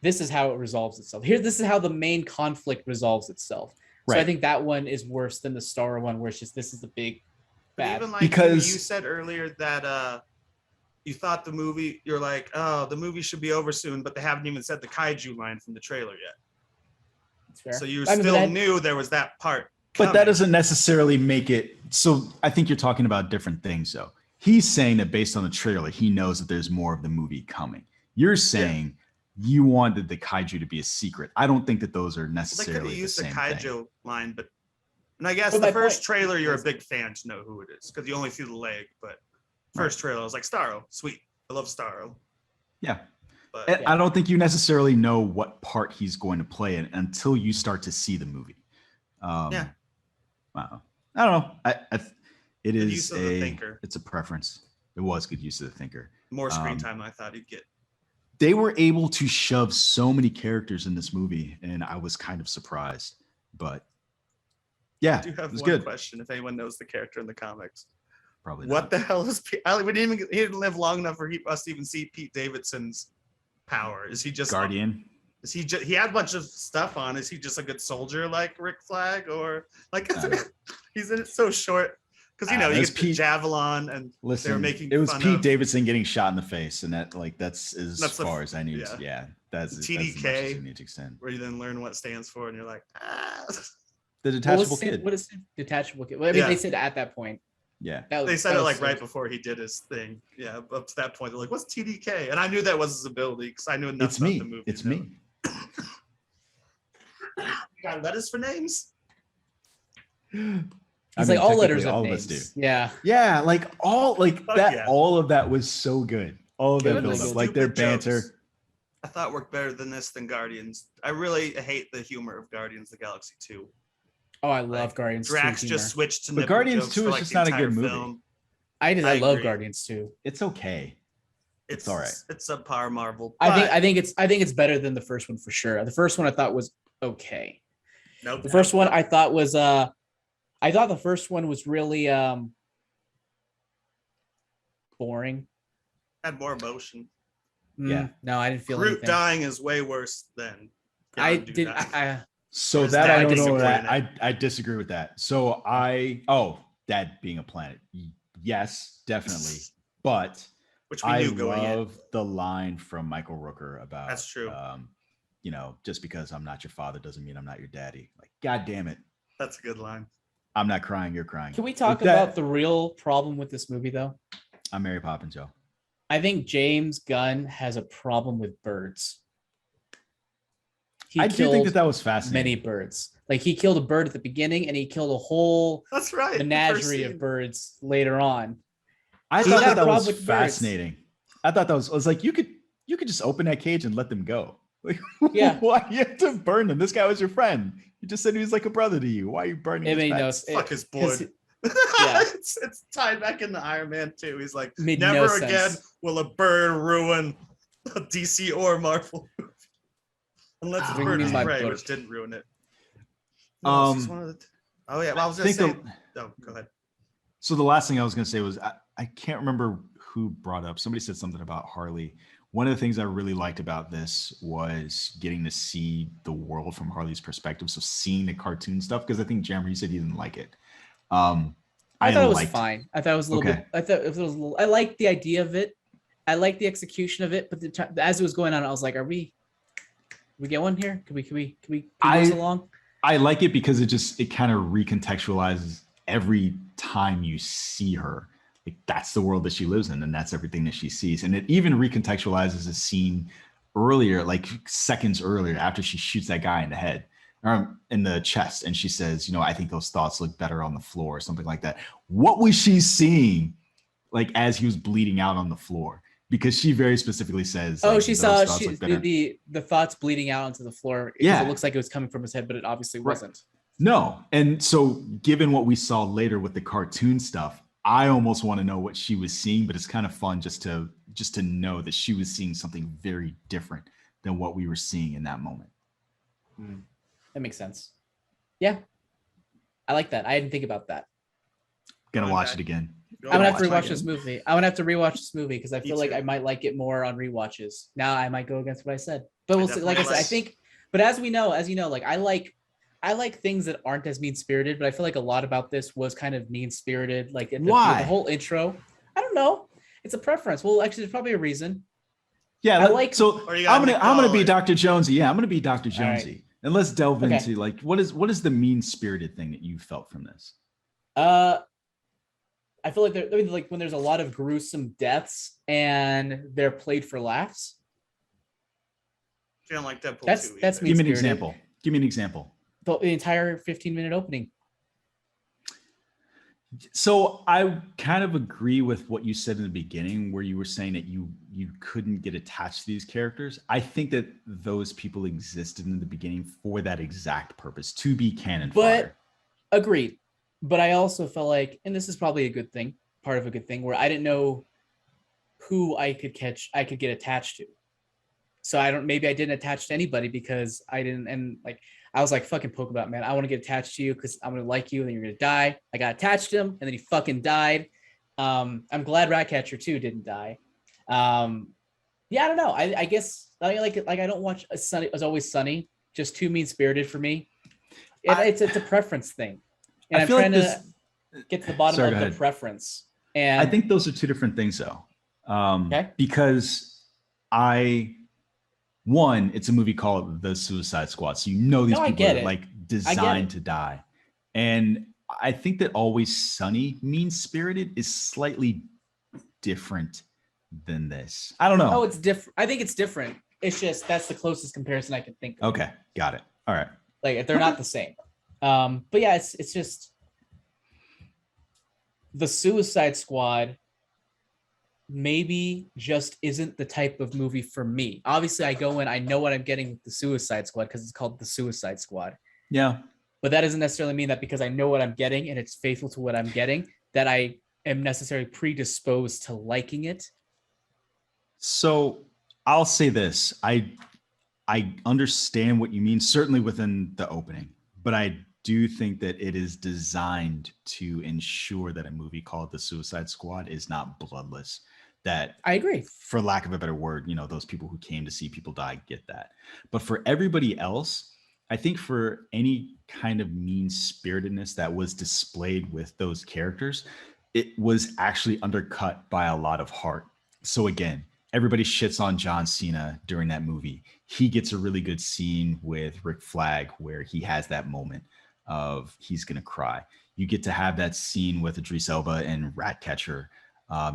this is how it resolves itself. Here, this is how the main conflict resolves itself. Right. So I think that one is worse than the Star one, where it's just, this is the big bad. Even like because you said earlier that you thought the movie, you're like, oh, the movie should be over soon, but they haven't even said the kaiju line from the trailer yet. That's fair. So you still knew there was that part. But that doesn't necessarily make it. So I think you're talking about different things, though. He's saying that based on the trailer, he knows that there's more of the movie coming. You're saying you wanted the kaiju to be a secret. I don't think that those are necessarily they could have used the kaiju thing. line, and I guess But the first trailer, you're a big fan to know who it is because you only see the leg. But first trailer, I was like, Starro, sweet. I love Starro. Yeah. But And I don't think you necessarily know what part he's going to play in until you start to see the movie. Yeah. Wow. I don't know. It Good is use of the thinker. It's a preference. It was good use of the thinker. More screen time than I thought he'd get. They were able to shove so many characters in this movie, and I was kind of surprised. But yeah, I do have it was one good. question. If anyone knows the character in the comics, Probably what not. the hell is Pete? We didn't even, he didn't live long enough for us to even see Pete Davidson's power. Is he just Guardian? Is he just, he had a bunch of stuff on? Is he just a good soldier like Rick Flag, or like he's in it so short? Because you know you get the Javelin, and Listen, they were making it was fun Pete of Davidson getting shot in the face, and that's as That's far as I knew. yeah. Yeah, that's as TDK, much as you need to extend. where you then learn what it stands for, and you're like, ah. The detachable kid. What is detachable kid? Well, I mean, they said at that point. Yeah. They said it like right before he did his thing. Yeah, up to that point, they're like, "What's TDK?" And I knew that was his ability because I knew enough about the movie. It's me. You got letters for names. He's like all letters all of of names. us do. Yeah. Yeah, like all like Fuck that. yeah. All of that was so good. All of that Good, build like up, like their stupid jokes. banter. I thought worked better than this than Guardians. I really hate the humor of Guardians of the Galaxy 2. Oh, I love Like, Guardians. Drax 2 just humor. switched to But nipple Guardians jokes 2 for, is like, just the not a entire good movie. film. I love agree. Guardians 2. It's okay. It's all right. It's subpar Marvel. I think it's better than the first one for sure. The first one I thought was okay. Nope. The first one I thought was I thought the first one was really boring. had more emotion. Yeah. No, I didn't feel Groot anything. dying is way worse than. I Yondu did. dying. So Whereas that Dad I don't know disagreed that on I disagree with that. So Dad being a planet. Yes, definitely. But Which we I knew going in. love the line from Michael Rooker about That's true. You know, just because I'm not your father doesn't mean I'm not your daddy. Like, God damn it. That's a good line. I'm not crying, you're crying. Can we talk With that- about the real problem with this movie though? I'm Mary Poppins, Joe. I think James Gunn has a problem with birds. He I do think that was fascinating. many birds. Like he killed a bird at the beginning, and he killed a whole That's right. the first menagerie of scene. birds later on. I He thought had a that problem was with birds. fascinating. I thought that was like you could just open that cage and let them go. Like, Yeah. Why you have to burn them? This guy was your friend. You just said he was like a brother to you. Why are you burning It his made no pets? sense. Fuck his Because blood. yeah. it's tied back into Iron Man too. He's like, Made never no again sense. will a bird ruin a DC or Marvel movie. Unless it's Bring Bird me of my Prey, bird. which didn't ruin it. No, this is one of the oh yeah, well, I was gonna say. Oh, go ahead. So the last thing I was going to say was I can't remember who brought up, somebody said something about Harley. One of the things I really liked about this was getting to see the world from Harley's perspective. So seeing the cartoon stuff, because I think Jammer, you said you didn't like it. I thought it was fine. I thought it was a little Okay. bit. I thought it was a little. I liked the idea of it. I liked the execution of it. But as it was going on, I was like, "Are we get one here? Can we move this along?" I like it because it kind of recontextualizes every time you see her. Like that's the world that she lives in, and that's everything that she sees. And it even recontextualizes a scene earlier, like seconds earlier, after she shoots that guy in the head. In the chest, and she says, you know, I think those thoughts look better on the floor, or something like that. What was she seeing, like as he was bleeding out on the floor? Because she very specifically says, "Oh, like, she saw the thoughts bleeding out onto the floor. Yeah, it looks like it was coming from his head, but it obviously wasn't." No, and so given what we saw later with the cartoon stuff, I almost want to know what she was seeing. But it's kind of fun just to know that she was seeing something very different than what we were seeing in that moment. That makes sense. Yeah. I like that. I didn't think about that. Gonna watch it again. I'm gonna have to rewatch this movie. I'm gonna have to rewatch this movie because I feel like I might like it more on rewatches. Now I might go against what I said. But we'll see. Like I said, I think, but as you know, like I like things that aren't as mean-spirited, but I feel like a lot about this was kind of mean-spirited. Like the whole intro. I don't know. It's a preference. Well, actually, there's probably a reason. Yeah, so I'm gonna be Dr. Jonesy. Yeah, I'm gonna be Dr. Jonesy. Right. And let's delve into like what is the mean-spirited thing that you felt from this? I feel like like when there's a lot of gruesome deaths and they're played for laughs. Feeling like Deadpool. That's Give me an example. Give me an example. The entire 15-minute opening. So I kind of agree with what you said in the beginning, where you were saying that you couldn't get attached to these characters. I think that those people existed in the beginning for that exact purpose, to be cannon fodder. Agreed. But I also felt like, and this is probably a good thing, part of a good thing, where I didn't know who I could get attached to. So maybe I didn't attach to anybody because I didn't, and like, I was like, fucking Pokemon, man. I want to get attached to you because I'm going to like you and then you're going to die. I got attached to him and then he fucking died. I'm glad Ratcatcher 2 didn't die. Yeah, I don't know. I guess I don't watch As Always Sunny. Just too mean-spirited for me. It's a preference thing. And I'm trying to get to the bottom of the preference. And I think those are two different things though. Because it's a movie called The Suicide Squad. So these people are like designed to die. And I think that Always Sunny, mean-spirited, is slightly different than this. I don't know. Oh, it's different. I think it's different. It's just that's the closest comparison I can think of. Okay, got it. All right. Like they're not the same. But yeah, it's just The Suicide Squad maybe just isn't the type of movie for me. Obviously, I go in, I know what I'm getting with The Suicide Squad because it's called The Suicide Squad. Yeah. But that doesn't necessarily mean that because I know what I'm getting and it's faithful to what I'm getting, that I am necessarily predisposed to liking it. So I'll say this. I understand what you mean, certainly within the opening, but I do think that it is designed to ensure that a movie called The Suicide Squad is not bloodless. That I agree. For lack of a better word, those people who came to see people die get that. But for everybody else, I think for any kind of mean-spiritedness that was displayed with those characters, it was actually undercut by a lot of heart. So again, everybody shits on John Cena during that movie. He gets a really good scene with Rick Flag where he has that moment of he's going to cry. You get to have that scene with Idris Elba and Ratcatcher.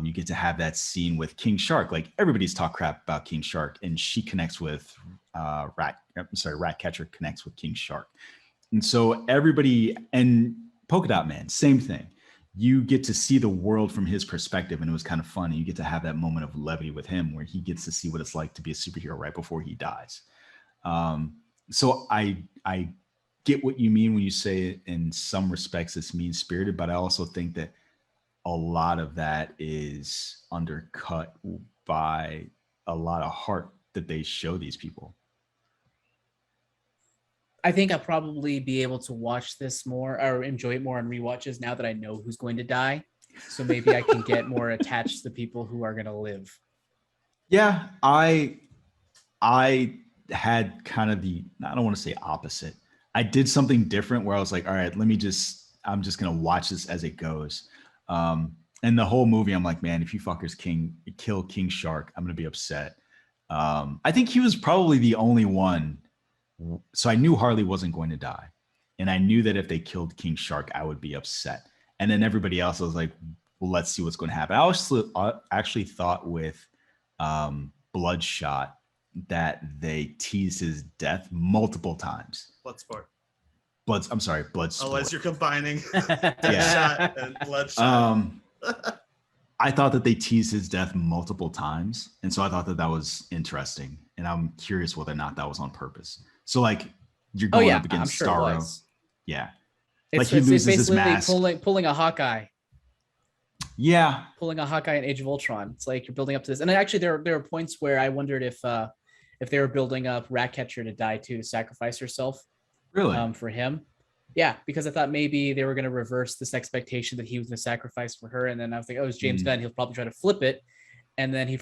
You get to have that scene with King Shark. Like everybody's talk crap about King Shark, and she connects with Ratcatcher connects with King Shark. And so everybody, and Polka Dot Man, same thing. You get to see the world from his perspective, and it was kind of fun. And you get to have that moment of levity with him where he gets to see what it's like to be a superhero right before he dies. So I get what you mean when you say in some respects it's mean-spirited, but I also think that a lot of that is undercut by a lot of heart that they show these people. I think I'll probably be able to watch this more or enjoy it more on rewatches now that I know who's going to die. so maybe I can get more attached to the people who are gonna live. Yeah, I had kind of I don't want to say opposite. I did something different where I was like, all right, I'm just gonna watch this as it goes. And the whole movie, I'm like, man, if you fuckers kill King Shark, I'm gonna be upset. I think he was probably the only one. So I knew Harley wasn't going to die. And I knew that if they killed King Shark, I would be upset. And then everybody else was like, well, let's see what's going to happen. I actually thought with Bloodshot that they teased his death multiple times. Bloodsport. I'm sorry, Bloodsport. Unless you're combining Yeah. Deadshot and Bloodshot. I thought that they teased his death multiple times. And so I thought that was interesting. And I'm curious whether or not that was on purpose. So like you're going up against Starro. Yeah. It's, like he loses his basically mask. pulling a Hawkeye. Yeah. Pulling a Hawkeye in Age of Ultron. It's like you're building up to this. And actually there are points where I wondered if they were building up Ratcatcher to die too, to sacrifice herself. Really? For him. Yeah, because I thought maybe they were going to reverse this expectation that he was going to sacrifice for her. And then I was like, oh, it's James Gunn. He'll probably try to flip it. And then he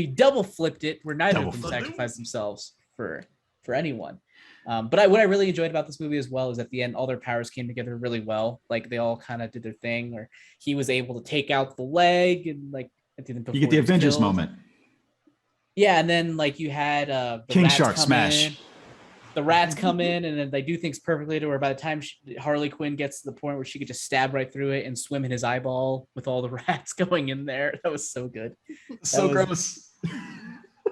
double flipped it where neither of them sacrificed themselves for anyone. But what I really enjoyed about this movie as well is at the end, all their powers came together really well. Like they all kind of did their thing, or he was able to take out the leg and like at the end you get the Avengers moment. Yeah, and then like you had the King Shark smash. The rats come in and then they do things perfectly to where by the time Harley Quinn gets to the point where she could just stab right through it and swim in his eyeball with all the rats going in there. That was so good. So gross.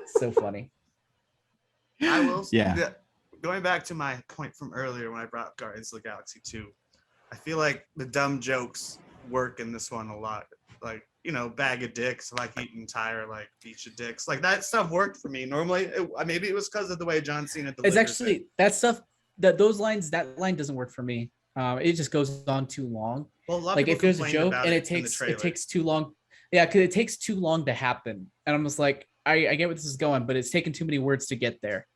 So funny. I will. Yeah. Going back to my point from earlier when I brought up Guardians of the Galaxy 2, I feel like the dumb jokes work in this one a lot. Like, bag of dicks, like eating entire like beach of dicks. Like that stuff worked for me. Normally, maybe it was because of the way John Cena delivered It's actually it. that stuff that line doesn't work for me. It just goes on too long. Well, a lot of like people if there's a complained joke about and it it takes too long. Yeah, because it takes too long to happen. And I'm just like, I get where this is going, but it's taken too many words to get there.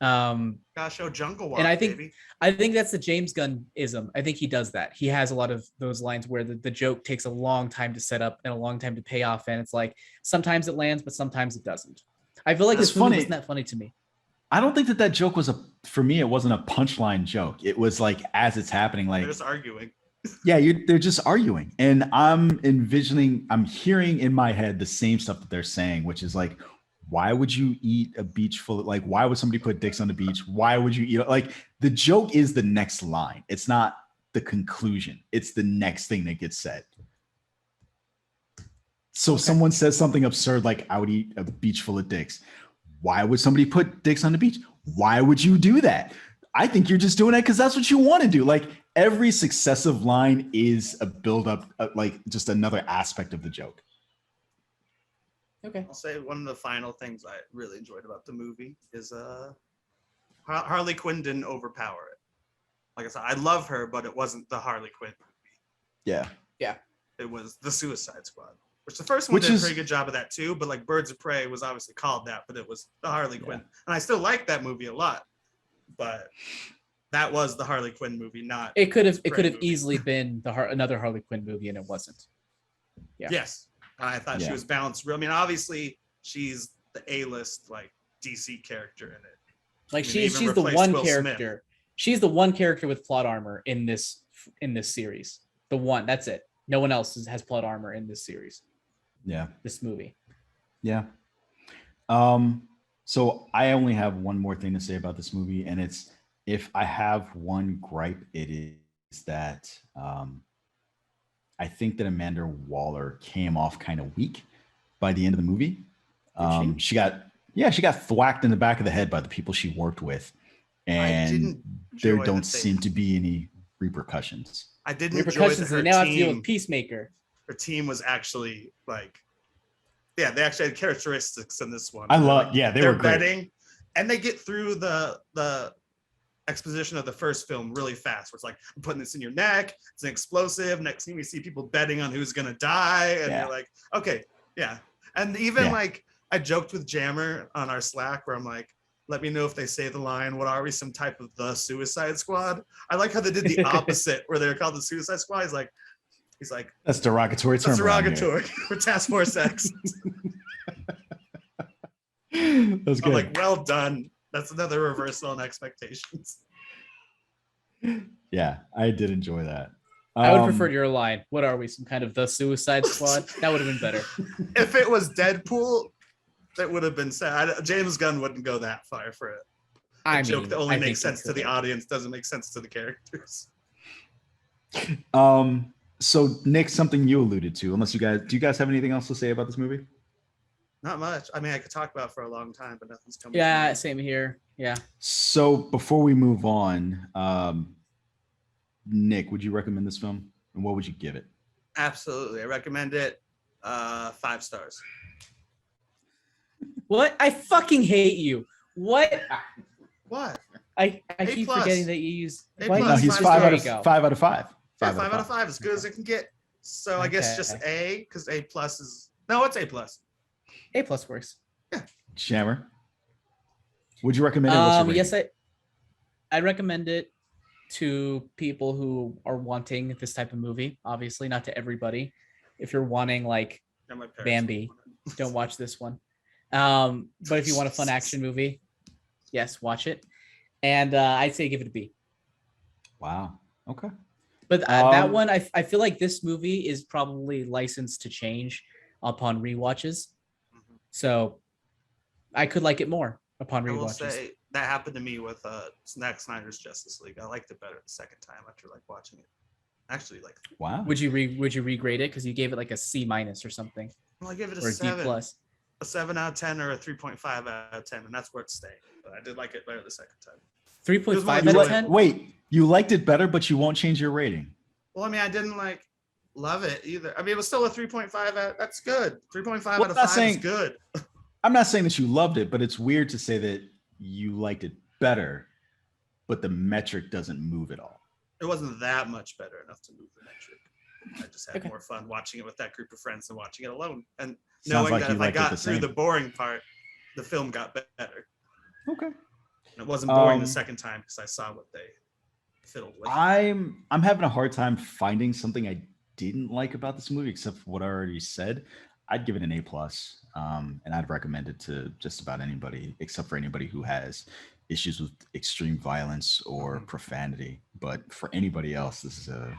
Gotta show Jungle Walk, and I think baby. that's the James Gunn-ism. I think he does that. He has a lot of those lines where the joke takes a long time to set up and a long time to pay off, and it's like sometimes it lands, but sometimes it doesn't. I feel like this movie wasn't that funny to me. I don't think that joke was for me. It wasn't a punchline joke. It was like as it's happening, like they're just arguing. Yeah, they're just arguing, and I'm hearing in my head the same stuff that they're saying, which is like, why would you eat a beach full of, like, why would somebody put dicks on the beach? Why would you eat, like, the joke is the next line. It's not the conclusion. It's the next thing that gets said. So if someone says something absurd, like I would eat a beach full of dicks. Why would somebody put dicks on the beach? Why would you do that? I think you're just doing it because that's what you want to do. Like every successive line is a buildup, like just another aspect of the joke. Okay. I'll say one of the final things I really enjoyed about the movie is Harley Quinn didn't overpower it. Like I said, I love her, but it wasn't the Harley Quinn movie. Yeah. Yeah. It was the Suicide Squad, which the first one did a pretty good job of that too. But like Birds of Prey was obviously called that, but it was the Harley Quinn, and I still like that movie a lot. But that was the Harley Quinn movie, not. It could have easily been another Harley Quinn movie, and it wasn't. Yeah. Yes. I thought she was balanced. I mean, obviously, she's the A-list like DC character in it. Like she's the one character. Smith. She's the one character with plot armor in this series. The one. That's it. No one else has plot armor in this series. Yeah. This movie. Yeah. So I only have one more thing to say about this movie, and it's, if I have one gripe, it is that I think that Amanda Waller came off kind of weak by the end of the movie. She got thwacked in the back of the head by the people she worked with, and there don't seem to be any repercussions. I didn't enjoy that her now team, have to deal with Peacemaker. Her team was actually like, they actually had characteristics in this one. They were great. Betting, and they get through the exposition of the first film really fast, where it's like, I'm putting this in your neck, it's an explosive, next thing we see people betting on who's gonna die, and you're like, okay, yeah. And even like I joked with Jammer on our Slack where I'm like, let me know if they say the line, what are we, some type of the Suicide Squad? I like how they did the opposite where they're called the Suicide Squad. He's like, He's like, That's derogatory term. that's derogatory for Task Force X. That's good. I'm like, well done. That's another reversal in expectations. Yeah, I did enjoy that. I would prefer your line. What are we? Some kind of the Suicide Squad? That would have been better. If it was Deadpool, that would have been sad. James Gunn wouldn't go that far for it. A joke that only makes sense to the audience doesn't make sense to the characters. So Nick, something you alluded to, unless do you guys have anything else to say about this movie? Not much. I mean, I could talk about it for a long time, but nothing's coming. Yeah, same here. Yeah. So before we move on, Nick, would you recommend this film, and what would you give it? Absolutely, I recommend it. 5 stars. What? I fucking hate you. What? What? I A keep plus. forgetting that you use. A why plus. do you He's use- 5 there out you of go. 5 out of 5. Yeah, 5 out of 5, as good as it can get. So I guess just A, because A plus is it's A plus. A plus works. Shammer, would you recommend it? What's your rating? Yes, I recommend it to people who are wanting this type of movie. Obviously, not to everybody. If you're wanting like Yeah, my parents Bambi, would. don't watch this one. But if you want a fun action movie, yes, watch it. And I'd say give it a B. Wow. Okay. But that one, I feel like this movie is probably licensed to change upon rewatches. So I could like it more upon I will rewatches. say that happened to me with Zack Snyder's Justice League. I liked it better the second time after like watching it. Actually, like, Wow. Would you regrade it because you gave it like a C- or something, well, I give it or a a D 7, plus? a 7 out of 10, or a 3.5 out of 10, and that's where it's staying. But I did like it better the second time. 3.5 You out like- of 10. Wait, you liked it better, but you won't change your rating. Well, I mean, I didn't like love it either. I mean, it was still a 3.5 out. That's good. 3.5 Well, out of I'm not 5 saying- is good. I'm not saying that you loved it, but it's weird to say that you liked it better, but the metric doesn't move at all. It wasn't that much better enough to move the metric. I just had Okay. more fun watching it with that group of friends than watching it alone. And Sounds knowing like that you if I liked it got the through same. the boring part, the film got better. Okay. And it wasn't boring the Um, second time because I saw what they fiddled with. I'm having a hard time finding something I didn't like about this movie, except for what I already said. I'd give it an A plus, and I'd recommend it to just about anybody, except for anybody who has issues with extreme violence or profanity. But for anybody else, this is an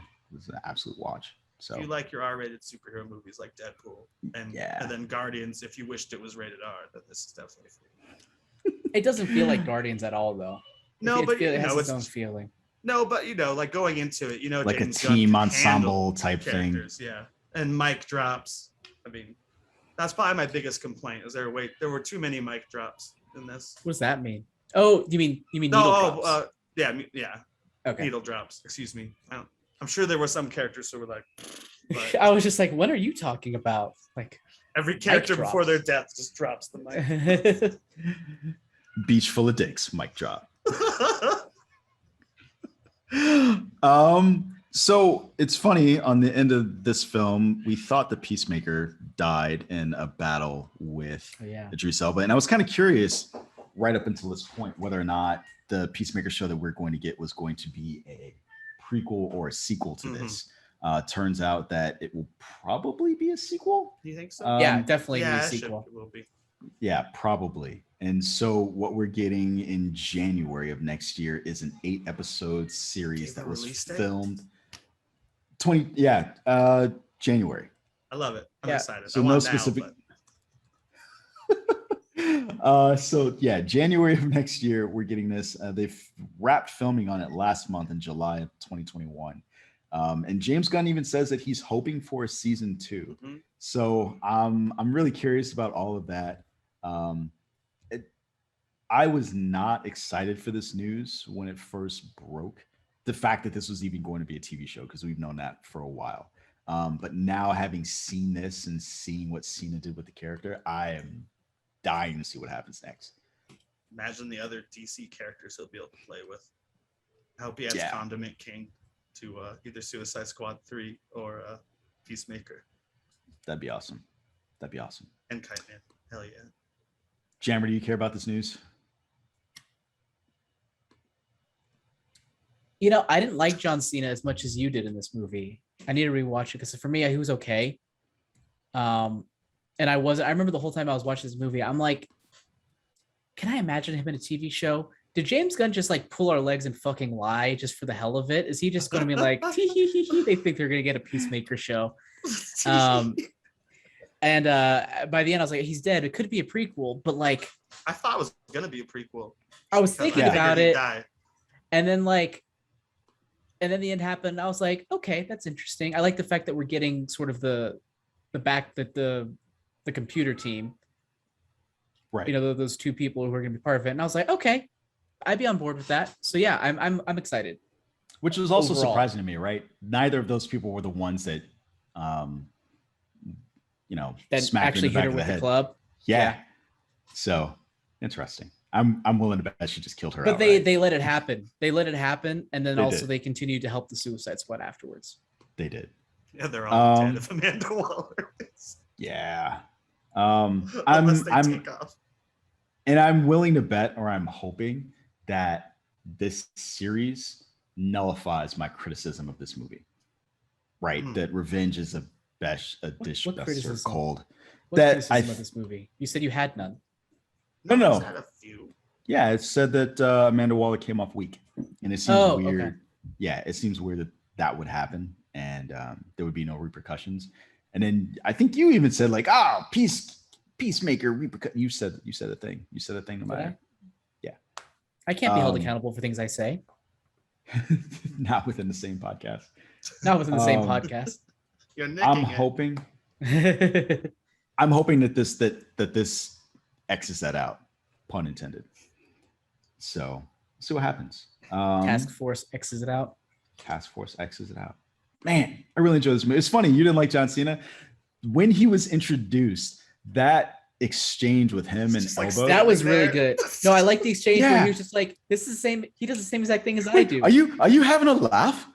absolute watch. So If you like your R-rated superhero movies like Deadpool and then Guardians, if you wished it was rated R, then this is definitely for you. It doesn't feel like Guardians at all, though. No, but it you has know, its own it's feeling. no, but you know, like going into it, you know, like a James Gunn team can ensemble handle type thing. characters, yeah, and mic drops. I mean, that's probably my biggest complaint. Is there were too many mic drops in this. What does that mean? Oh, you mean needle drops? Yeah, Okay. needle drops. Excuse me. I'm sure there were some characters who were like, but I was just like, what are you talking about? Like, every character drops. before their death just drops the mic. Beach full of dicks, mic drop. So it's funny, on the end of this film, we thought the Peacemaker died in a battle with Idris Elba. And I was kind of curious right up until this point whether or not the Peacemaker show that we're going to get was going to be a prequel or a sequel to this. Turns out that it will probably be a sequel. Do you think so? Yeah, definitely yeah, a it sequel. will be. Yeah, probably. And so what we're getting in January of next year is an 8-episode series that was filmed. January. I love it. I'm excited. So I no want specific. Now, So yeah, January of next year we're getting this. They've wrapped filming on it last month in July of 2021. And James Gunn even says that he's hoping for a season 2. Mm-hmm. So I'm really curious about all of that. I was not excited for this news when it first broke. The fact that this was even going to be a TV show, because we've known that for a while. But now having seen this and seeing what Cena did with the character, I am dying to see what happens next. imagine the other DC characters he'll be able to play with. I hope he adds Condiment King to either Suicide Squad 3 or Peacemaker. That'd be awesome. That'd be awesome. And Kite Man. Hell yeah. Jammer, do you care about this news? I didn't like John Cena as much as you did in this movie. I need to rewatch it because for me, he was okay. And I remember the whole time I was watching this movie, I'm like, can I imagine him in a TV show? Did James Gunn just like pull our legs and fucking lie just for the hell of it? Is he just going to be like, they think they're going to get a Peacemaker show? And by the end, I was like, he's dead. It could be a prequel, but like, I thought it was going to be a prequel. I was thinking about it. And then the end happened. I was like, okay, that's interesting. I like the fact that we're getting sort of the computer team, right? Those two people who are going to be part of it. And I was like, okay, I'd be on board with that. So yeah, I'm excited. Which was also overall surprising to me, right? Neither of those people were the ones that, that smacked actually in the back hit her of the with the head. club. Yeah. So interesting. I'm willing to bet she just killed her. But outright. they let it happen. They let it happen, and then They did. they continued to help the Suicide Squad afterwards. They did. Yeah, they're all dead if Amanda Waller is. Yeah. Unless they take off. And I'm willing to bet, or I'm hoping that this series nullifies my criticism of this movie. Right? That revenge is a dish best served cold. What criticism of this movie? You said you had none. No. Had a few. Yeah, it said that Amanda Waller came off weak, and it seems weird. Okay. Yeah, it seems weird that would happen, and there would be no repercussions. And then I think you even said like, peacemaker repercussion. You said a thing. You said a thing no matter. Yeah. I can't be held accountable for things I say. Not within the same podcast. Not within the same podcast. You're nicking hoping. I'm hoping that this X's that out, pun intended. So see what happens. Task Force X's it out. Task Force X's it out. Man, I really enjoyed this movie. It's funny you didn't like John Cena when he was introduced. That exchange with him and Elbow, that was really good. No, I like the exchange where he was just like, "This is the same." He does the same exact thing as I do. Are you having a laugh?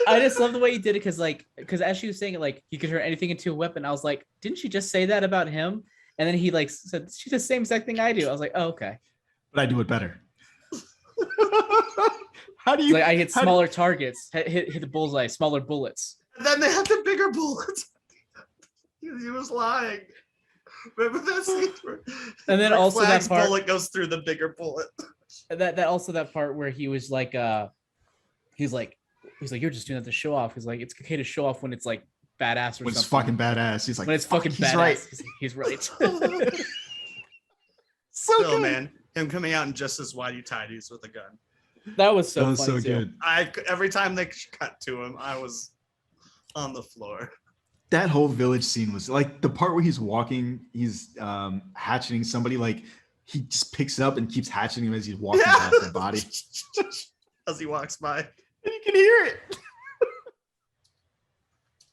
I just love the way he did it because as she was saying it, like he could turn anything into a weapon. I was like, didn't she just say that about him? And then he like said, she does the same exact thing I do. I was like, oh, okay. But I do it better. How do you? Like I hit smaller targets, hit the bullseye, smaller bullets. And then they had the bigger bullets. He was lying. Remember that scene? And then also that part, bullet goes through the bigger bullet. That part where he was like, he's like, you're just doing that to show off. He's like, it's okay to show off when it's like badass or when something. It's fucking badass. He's like, when it's fucking he's badass. Right. He's right. Still, man, him coming out in just his whitey tidies with a gun. That was so funny good. Every time they cut to him, I was on the floor. That whole village scene was like the part where he's walking, he's hatcheting somebody, like he just picks it up and keeps hatcheting him as he's walking past the body. As he walks by. And you can hear it.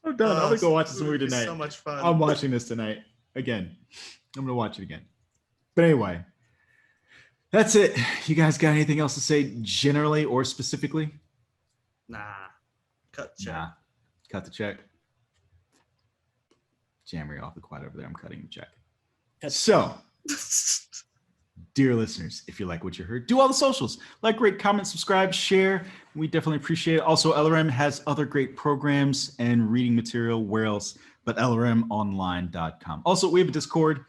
I'm done. I'm gonna go watch this movie tonight. So much fun. I'm watching this tonight again. I'm gonna watch it again. But anyway, that's it. You guys got anything else to say generally or specifically? Nah. Cut the check. Jammer off the quiet over there. I'm cutting the check. So, dear listeners, if you like what you heard, do all the socials. Like, rate, comment, subscribe, share. We definitely appreciate it. Also, LRM has other great programs and reading material. Where else but LRMonline.com. Also, we have a Discord,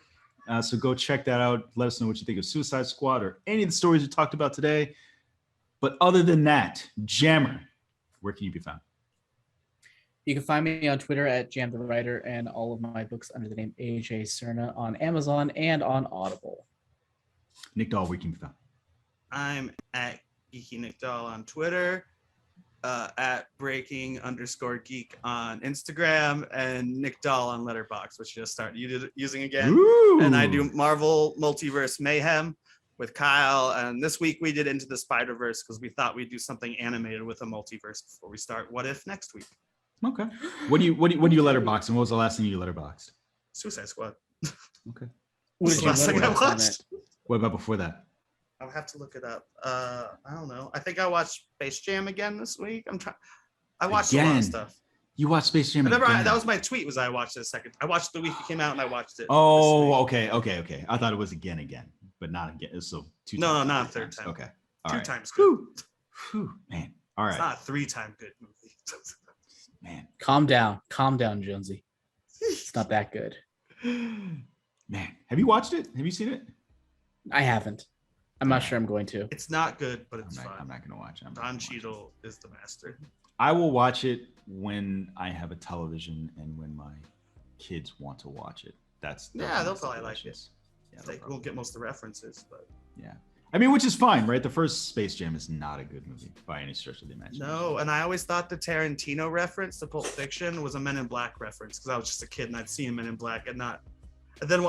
so go check that out. Let us know what you think of Suicide Squad or any of the stories we talked about today. But other than that, Jammer, where can you be found? You can find me on Twitter at Jam the Writer and all of my books under the name AJ Cerna on Amazon and on Audible. Nick Dahl, where can you be found? I'm at Geeky Nick Dahl on Twitter, at breaking_geek on Instagram, and Nick Dahl on Letterboxd, which you just started using again. Ooh. And I do Marvel Multiverse Mayhem with Kyle. And this week we did Into the Spider-Verse because we thought we'd do something animated with a multiverse before we start What If next week. Okay. What do you letterbox, and what was the last thing you letterboxed? Suicide Squad. Okay. What was the last thing I watched? What about before that? I'll have to look it up. I don't know. I think I watched Space Jam again this week. I watched a lot of stuff. You watched Space Jam again? That was my tweet. Was I watched it a second? I watched the week it came out, and I watched it. Oh, okay. I thought it was again, but not again. So two. No, not a third time. Okay. Two times. Good. Whew, man. All It's right, not a 3-time good movie. man. Calm down, Jonesy. It's not that good. Man, have you watched it? Have you seen it? I haven't. I'm not Alright. sure I'm going to. It's not good, but it's I'm fun. not gonna watch it. Don Cheadle is the master. I will watch it when I have a television and when my kids want to watch it. Those Yeah, are they'll my probably like stipulations. Yeah, They they'll probably- won't get most of the references, but yeah. I mean, which is fine, right? The first Space Jam is not a good movie by any stretch of the imagination. no. And I always thought the Tarantino reference to Pulp Fiction was a Men in Black reference because I was just a kid and I'd seen Men in Black and not. And then I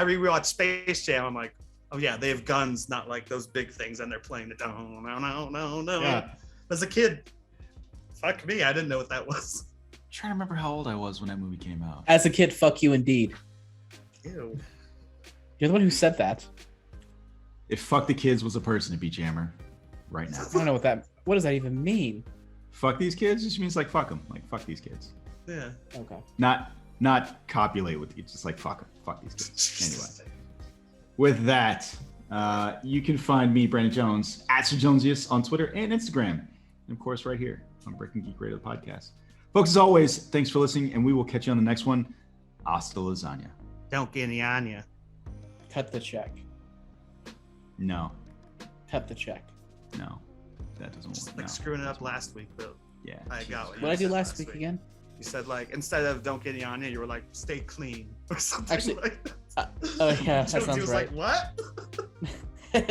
rewatched Space Jam. I'm like, oh yeah, they have guns, not like those big things, and they're playing the no. Yeah. As a kid, fuck me, I didn't know what that was. I'm trying to remember how old I was when that movie came out. As a kid, fuck you indeed. Ew. You're the one who said that. If fuck the kids was a person, it'd be Jammer right now. I don't know what does that even mean? Fuck these kids just means like fuck them, like fuck these kids. Yeah. Okay. Not copulate with you, just like fuck them, fuck these kids. Anyway, with that, you can find me, Brandon Jones, at Sir Jonesius on Twitter and Instagram, and of course right here on Breaking Geek Radio podcast. Folks, as always, thanks for listening, and we will catch you on the next one. Hasta lasagna. Don't get any on ya. Cut the check. No, Cut the check. no, that doesn't Just work. like No. screwing it up last week, but Yeah. I Jesus got Christ. What did I do said last last week week. again? you said like instead of don't get any on ya, you were like stay clean or something. Actually, like that. Oh yeah, that Jonesy sounds was right. like, what?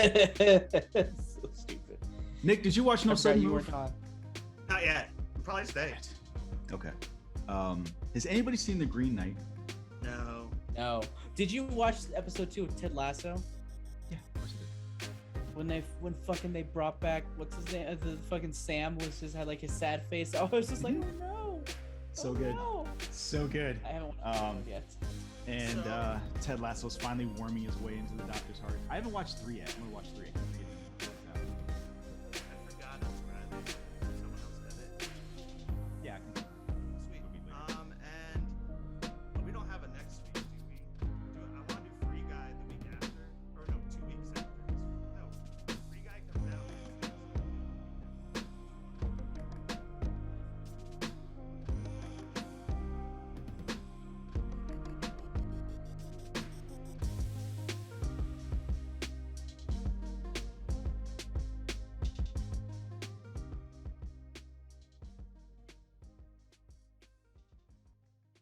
So stupid. Nick, did you watch No I forgot Sudden you Move? weren't on. Not yet. Probably stay. Okay. Has anybody seen The Green Knight? No. No. Did you watch episode 2 of Ted Lasso? Yeah, of course I did. When fucking they brought back what's his name? The fucking Sam was just had like his sad face. I was just like, oh no. So Oh, good. no. So good. I haven't watched Um, it yet. And So- Ted Lasso's finally worming his way into the doctor's heart. I haven't watched 3 yet. I'm gonna watch 3.